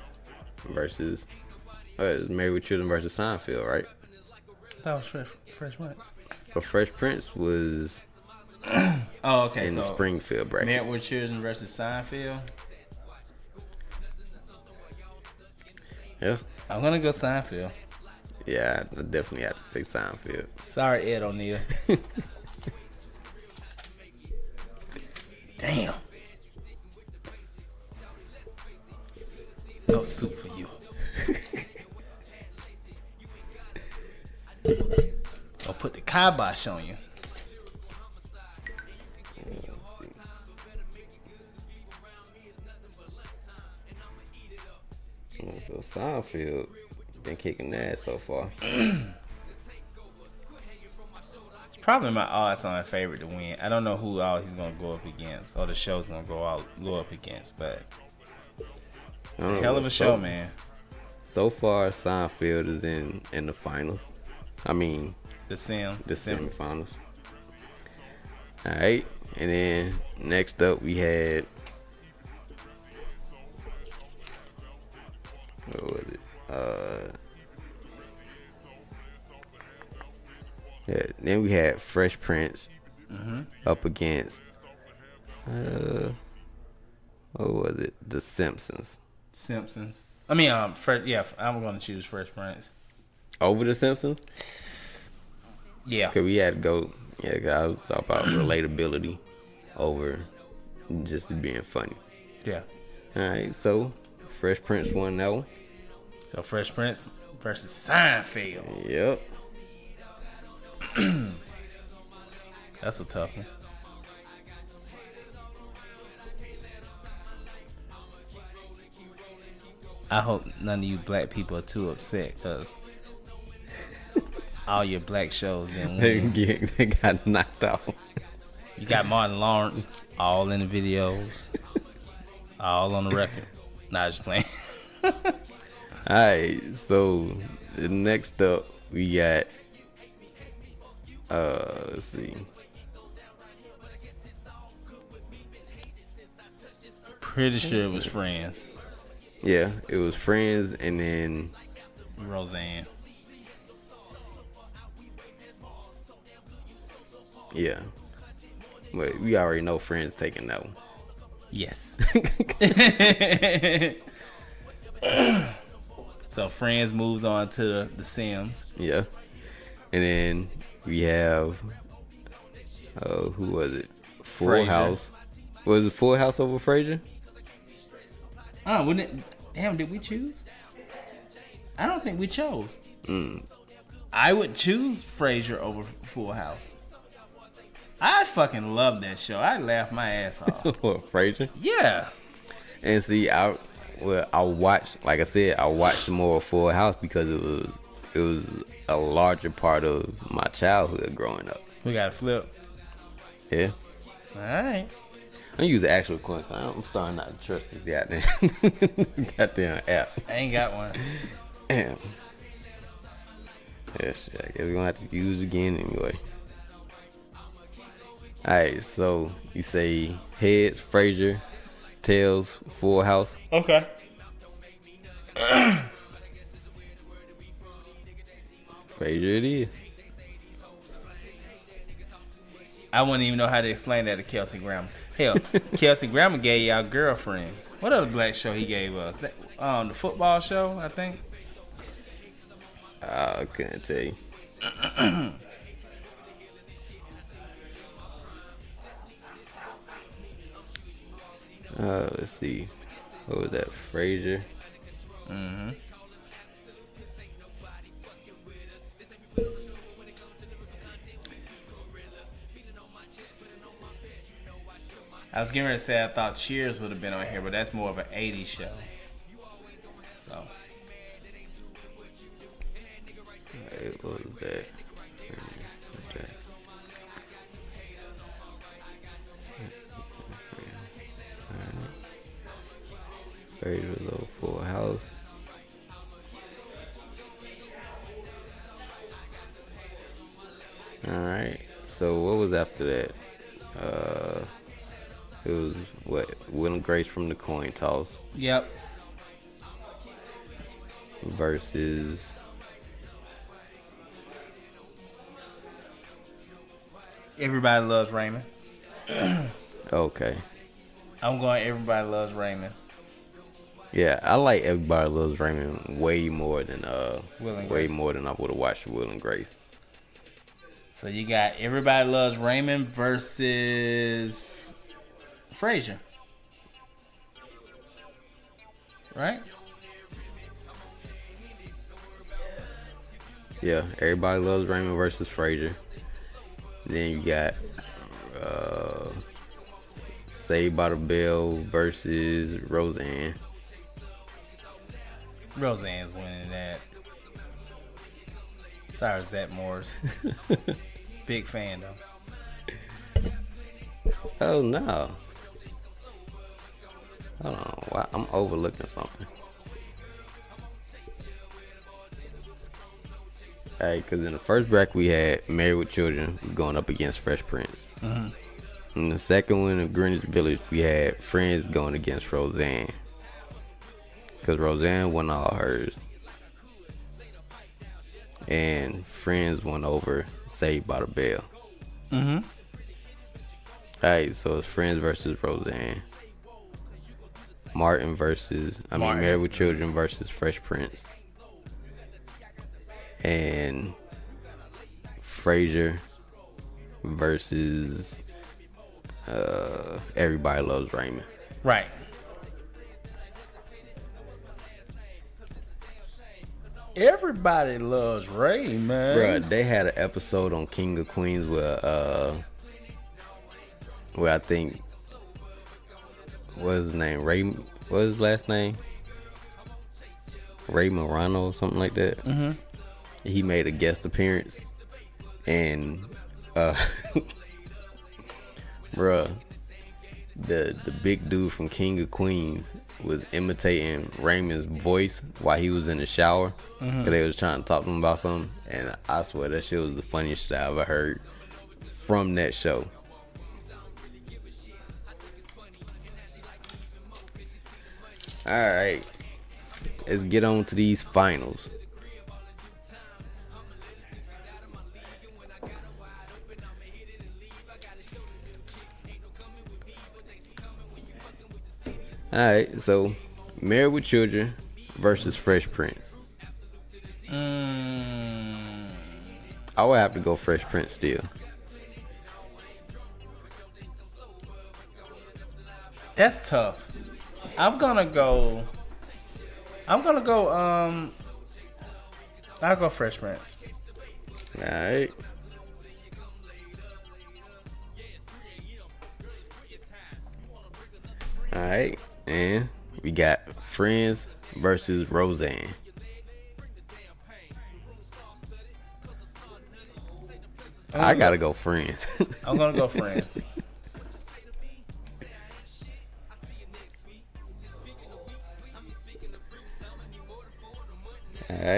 versus Married with Children versus Seinfeld, right? That was Fresh Prince. But Fresh Prince was Oh, okay. in the Springfield bracket. Married with Children versus Seinfeld. Yeah. I'm gonna go Seinfeld. Yeah, I definitely have to say Seinfeld. Sorry, Ed O'Neill. Damn. No soup for you. I'll put the kibosh on you. So Seinfeld been kicking ass so far. It's probably my odds-on favorite to win. I don't know who all he's gonna go up against, or the show's gonna go up against, but it's a hell of a show, man. So far, Seinfeld is in the finals. I mean, The Sims, the semifinals. All right, and then next up we had what was it? Yeah. Then we had Fresh Prince up against what was it? The Simpsons. Simpsons. I mean, I'm gonna choose Fresh Prince. Over the Simpsons? Yeah. Cause we had to go. Yeah, cause I was talking about relatability over just it being funny. Yeah. All right, so Fresh Prince won that one. So Fresh Prince versus Seinfeld. Yep. That's a tough one. I hope none of you black people are too upset because all your black shows didn't win. They got knocked out. You got Martin Lawrence all in the videos, all on the record. Nah, just playing. Alright, so next up we got let's see. Pretty sure it was Friends. Yeah, it was Friends and then Roseanne. yeah. But we already know Friends taking that one. Yes. So Friends moves on to the Sims. Yeah. And then we have who was it? Full Frasier. House. Was it Full House over Frasier? Oh, wouldn't it? Damn, did we choose? I don't think we chose. I would choose Frasier over Full House. I fucking love that show. I laughed my ass off. What, Frasier? Yeah. And see, I watched, like I said, I watched more of Full House because it was a larger part of my childhood growing up. We got a flip. Yeah. All right. I use the actual coin. I'm starting not to trust this goddamn app. I ain't got one. Damn. Yes, I guess we're gonna have to use it again anyway. Alright, so you say heads, Frasier, tails, Full House. Okay. Frasier it is. I wouldn't even know how to explain that to Kelsey Grammer. Hell, Kelsey Grammer gave y'all Girlfriends. What other black show he gave us? The football show, I think. I couldn't tell you. Let's see. What was that? Frasier. Mm-hmm. I was getting ready to say I thought Cheers would have been on here, but that's more of an 80s show. So. What was that? Frasier was over Full House. Alright. So what was after that? It was what? Will and Grace from the Coin Toss. Yep. Versus Everybody Loves Raymond. Okay. I'm going Everybody Loves Raymond. Yeah, I like Everybody Loves Raymond way more than Will and way Grace. more than I would have watched Will and Grace. So you got Everybody Loves Raymond versus Frasier. Right? Yeah, Everybody Loves Raymond versus Frasier. Then you got Saved by the Bell versus Roseanne. Roseanne's winning that. Sorry, Zach Morris. Big fan though. Oh no. Hold on, why? I'm overlooking something. Hey, because in the first bracket we had Married with Children going up against Fresh Prince. Mm-hmm. In the second one of Greenwich Village, we had Friends going against Roseanne. Because Roseanne won all hers. And Friends won over Saved by the Bell. Mm-hmm. Alright, so it's Friends versus Roseanne. Martin. Married with Children versus Fresh Prince. And Frasier versus Everybody Loves Raymond. Right. Everybody Loves Raymond. Bruh, they had an episode on King of Queens where I think, what's his name? What's his last name? Ray Morano or something like that. Mm-hmm. He made a guest appearance, and bruh, the big dude from King of Queens was imitating Raymond's voice while he was in the shower, because they was trying to talk to him about something, and I swear that shit was the funniest shit I ever heard from that show. Alright, let's get on to these finals. Alright, so Married with Children versus Fresh Prince. I would have to go Fresh Prince still. That's tough. I'll go Fresh Prince. Alright. Alright, and we got Friends versus Roseanne. I gotta go Friends. I'm gonna go Friends.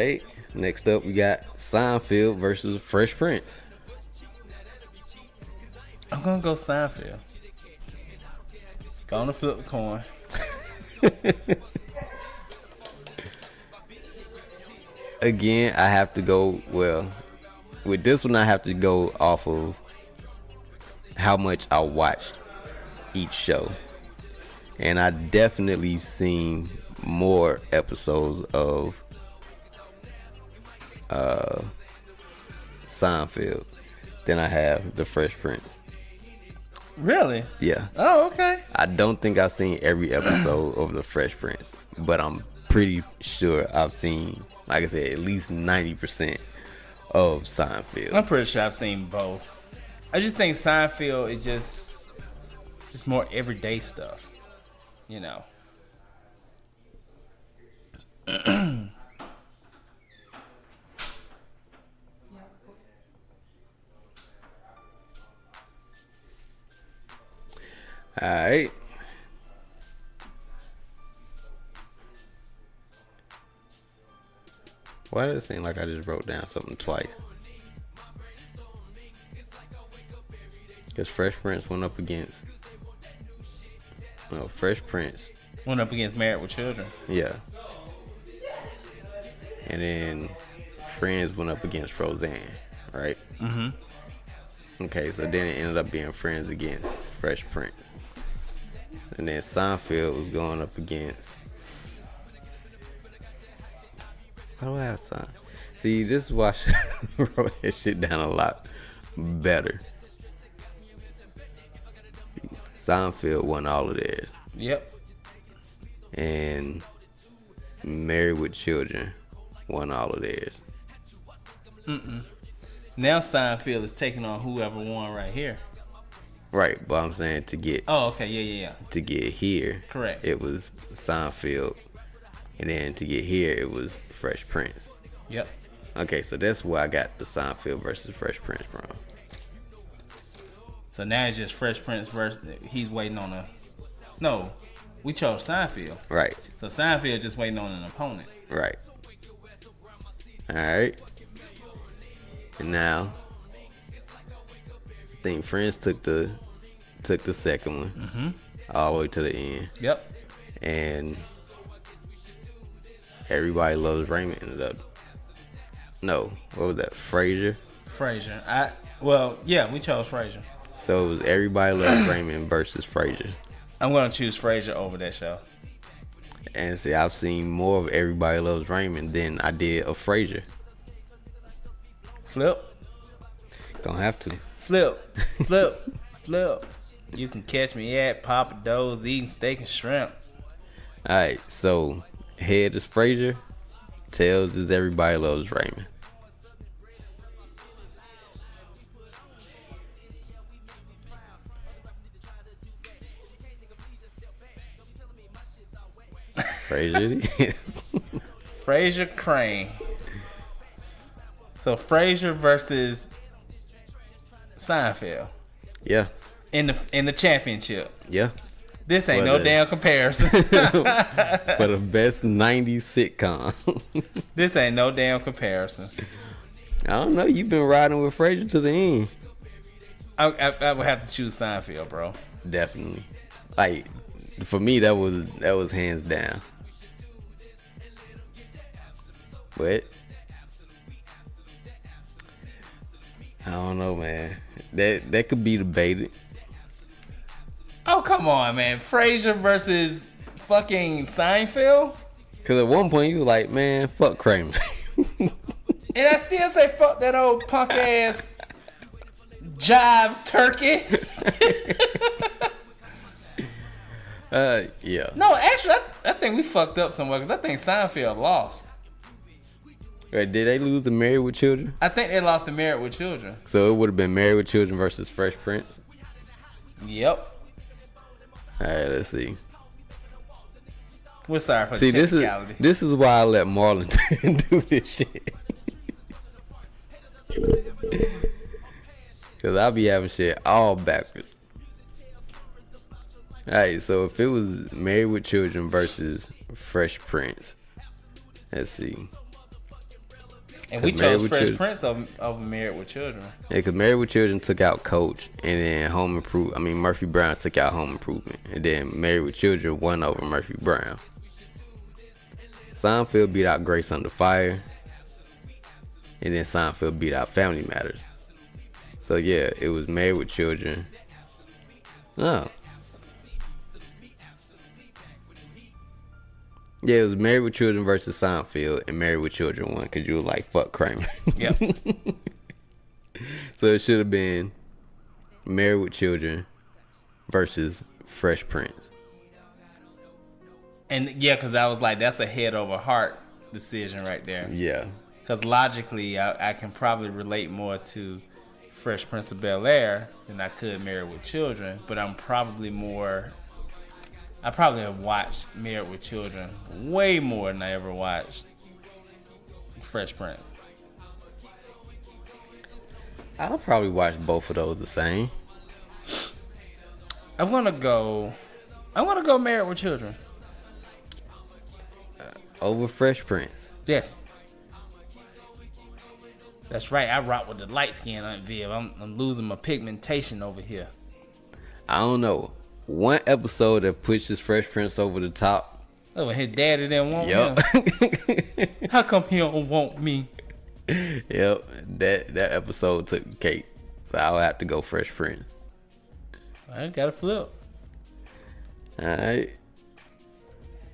right. Next up, we got Seinfeld versus Fresh Prince. I'm gonna go Seinfeld. Gonna flip the coin. Again, I have to go. Well, with this one, I have to go off of how much I watched each show, and I definitely seen more episodes of Seinfeld than I have the Fresh Prince. Really? Yeah. Oh, okay. I don't think I've seen every episode of the Fresh Prince, but I'm pretty sure I've seen, like I said, at least 90% of Seinfeld. I'm pretty sure I've seen both. I just think Seinfeld is just more everyday stuff, you know. All right. Why does it seem like I just wrote down something twice? Because Fresh Prince went up against... No, Fresh Prince. Went up against Married with Children. Yeah. And then Friends went up against Roseanne, right? Mm-hmm. Okay, so then it ended up being Friends against Fresh Prince. And then Seinfeld was going up against... How do I have Seinfeld? See, this is why I should wrote that shit down a lot better. Seinfeld won all of theirs. Yep. And Married with Children won all of theirs. Now Seinfeld is taking on whoever won right here. Right, but I'm saying to get... Oh, okay, yeah. To get here, Correct. it was Seinfeld. And then to get here, it was Fresh Prince. Yep. Okay, so that's where I got the Seinfeld versus Fresh Prince from. So now it's just Fresh Prince versus... He's waiting on a... No, we chose Seinfeld. Right. So Seinfeld just waiting on an opponent. Right. Alright. And now, I think Friends took the second one. All the way to the end. Yep. And Everybody Loves Raymond ended up... No, what was that? Frasier? Frasier. Well, yeah, we chose Frasier. So it was Everybody Loves Raymond versus Frasier. I'm going to choose Frasier over that show. And see, I've seen more of Everybody Loves Raymond than I did of Frasier. Flip. Don't have to. Flip. You can catch me at Papa Do's eating steak and shrimp. Alright, so head is Frasier, tails is Everybody Loves Raymond. Frasier it is. Frasier Crane. So Frasier versus Seinfeld. Yeah. In the championship. Yeah. This ain't For no damn comparison. For the best 90s sitcom. This ain't no damn comparison. I don't know. You've been riding with Frasier to the end. I would have to choose Seinfeld, bro. Definitely. Like, for me, that was hands down. But I don't know, man. That could be debated. Oh, come on, man. Frasier versus fucking Seinfeld? Because at one point, you were like, man, fuck Kramer. And I still say fuck that old punk ass jive turkey. Yeah. No, actually, I think we fucked up somewhere because I think Seinfeld lost. Right, did they lose to Married with Children? I think they lost to Married with Children. So it would have been Married with Children versus Fresh Prince? Yep. Alright, let's see. We're sorry for See, the technicality. this is why I let Marlon do this shit. Because I'll be having shit all backwards. Alright, so if it was Married with Children versus Fresh Prince, let's see. And we chose Fresh Prince over Married with Children. Yeah, because Married with Children took out Coach, and then Murphy Brown took out Home Improvement, and then Married with Children won over Murphy Brown. Seinfeld beat out Grace Under Fire, and then Seinfeld beat out Family Matters. So yeah, it was Married with Children. Oh. Yeah, it was Married with Children versus Seinfeld, and Married with Children won because you were like, fuck Kramer. Yep. So it should have been Married with Children versus Fresh Prince. And yeah, because I was like, that's a head over heart decision right there. Yeah. Because logically, I can probably relate more to Fresh Prince of Bel-Air than I could Married with Children, but I probably have watched Married with Children way more than I ever watched Fresh Prince. I'll probably watch both of those the same. I want to go Married with Children. Over Fresh Prince. Yes. That's right. I rock with the light skin, Aunt Viv. I'm losing my pigmentation over here. I don't know. One episode that pushes Fresh Prince over the top. Oh, his daddy didn't want him. How come he don't want me? Yep. That episode took the cake. So I'll have to go Fresh Prince. I gotta flip. Alright.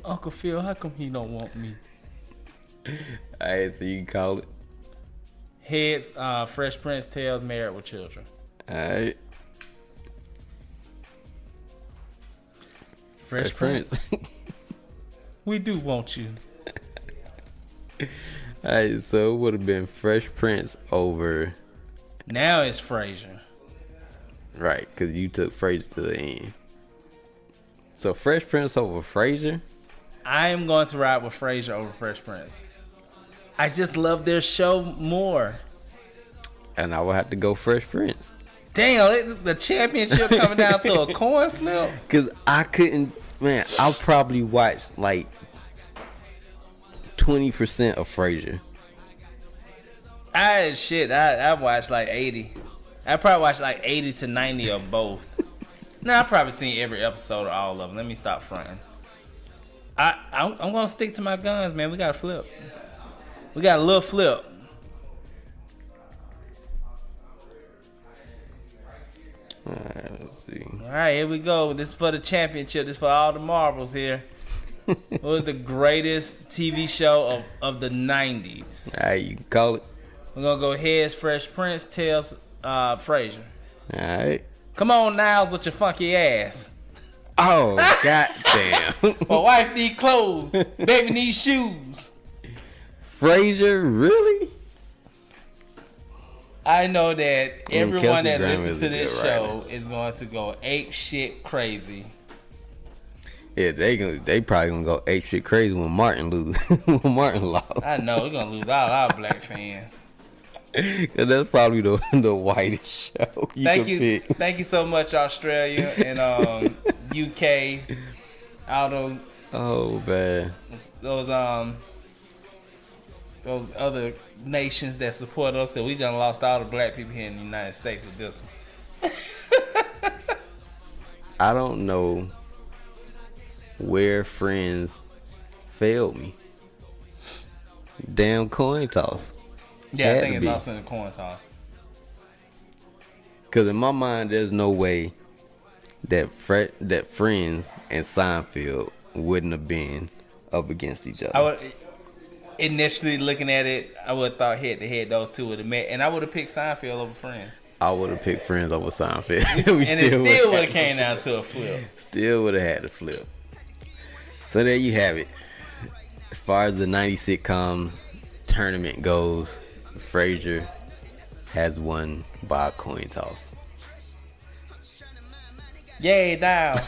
Uncle Phil, how come he don't want me? Alright, so you can call it. Heads, Fresh Prince, tails, Married with Children. Alright. Fresh Prince. We do want you. Alright, so it would have been Fresh Prince over. Now it's Frasier. Right, because you took Frasier to the end. So Fresh Prince over Frasier? I am going to ride with Frasier over Fresh Prince. I just love their show more. And I would have to go Fresh Prince. Damn, the championship coming down to a coin flip? Because I couldn't, man, I'll probably watch like 20% of Frasier. I watched like 80. I probably watched like 80 to 90 of both. Now, I've probably seen every episode of all of them. Let me stop fronting. I'm going to stick to my guns, man. We got to flip. We got a little flip. Alright, let's see. Alright, here we go. This is for the championship. This is for all the marbles here. What was the greatest TV show of the 90s? Alright, you can call it. We're going to go heads, Fresh Prince, tails, Frasier. Alright. Come on, Niles, with your funky ass. Oh, goddamn. My wife need clothes. Baby needs shoes. Frasier, really? I know that everyone that Graham listens to this good show is going to go ape shit crazy. Yeah, they probably gonna go ape shit crazy when Martin lose. When Martin lost. I know we're gonna lose all our black fans. Cause that's probably the whitest show. Thank you so much, Australia and UK. All those. Oh man. Those other nations that support us, because we just lost all the black people here in the United States with this one. I don't know where Friends failed me. Damn coin toss. Yeah, I think it lost in the coin toss. Because in my mind, there's no way that Friends and Seinfeld wouldn't have been up against each other. Initially looking at it, I would have thought head to head those two would have met, and I would have picked Seinfeld over Friends. I would have picked Friends over Seinfeld. And it still would have came down to a flip. Still would have had to flip. So there you have it. As far as the 90s sitcom tournament goes, Frasier has won by a coin toss. Yay, Dial.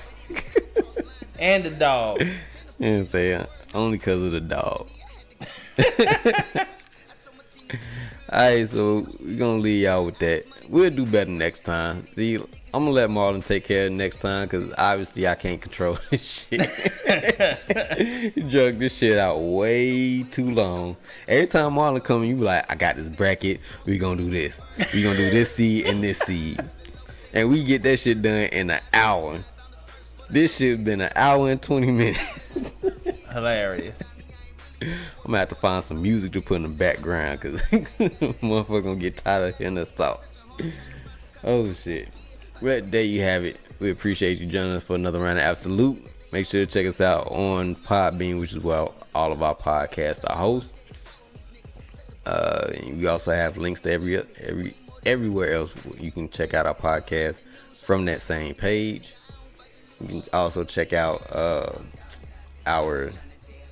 And the dog. And say only because of the dog. Alright, so we're gonna leave y'all with that. We'll do better next time. See, I'm gonna let Marlon take care of it next time because obviously I can't control this shit. He drug this shit out way too long. Every time Marlon come, you be like, I got this bracket. We gonna do this. We gonna do this seed and this seed. And we get that shit done in an hour. This shit been an hour and 20 minutes. Hilarious. I'm gonna have to find some music to put in the background because motherfucker gonna get tired of hearing us talk. Oh shit. Well, there you have it. We appreciate you joining us for another round of Ab-So-Lute. Make sure to check us out on Podbean, which is where all of our podcasts are hosted. We also have links to everywhere else you can check out our podcast from that same page. You can also check out our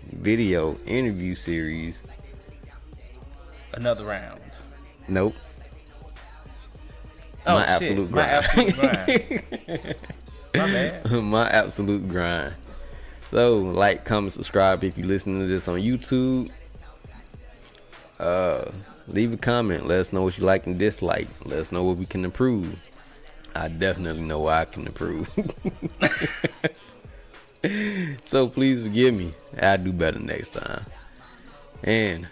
video interview series. Another round. Nope. Oh, My shit. absolute My grind. absolute grind. My bad. My absolute grind. So, like, comment, subscribe if you're listening to this on YouTube. Leave a comment. Let us know what you like and dislike. Let us know what we can improve. I definitely know what I can improve. So please forgive me. I'll do better next time. And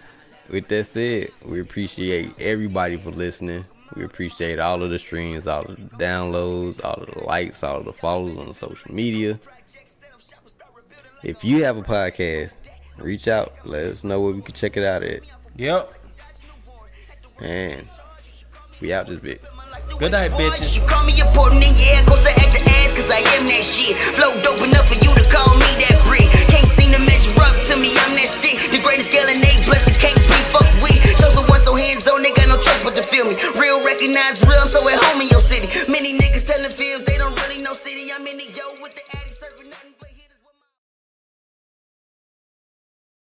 with that said, we appreciate everybody for listening. We appreciate all of the streams, all of the downloads, all of the likes, all of the follows on social media. If you have a podcast, reach out. Let us know where we can check it out at. Yep. And we out this bit. Good night, bitches. You call me important and yeah, cause I act the ass, cause I am that shit. Flow dope enough for you to call me that brick. Can't seem to measure up to me, I'm that stick. The greatest girl in A+, it can't be fucked with. Shows the one so hands on, they got no trust but to feel me. Real recognize real, I'm so at home in your city. Many niggas telling fields they don't really know city. I'm in the yo with the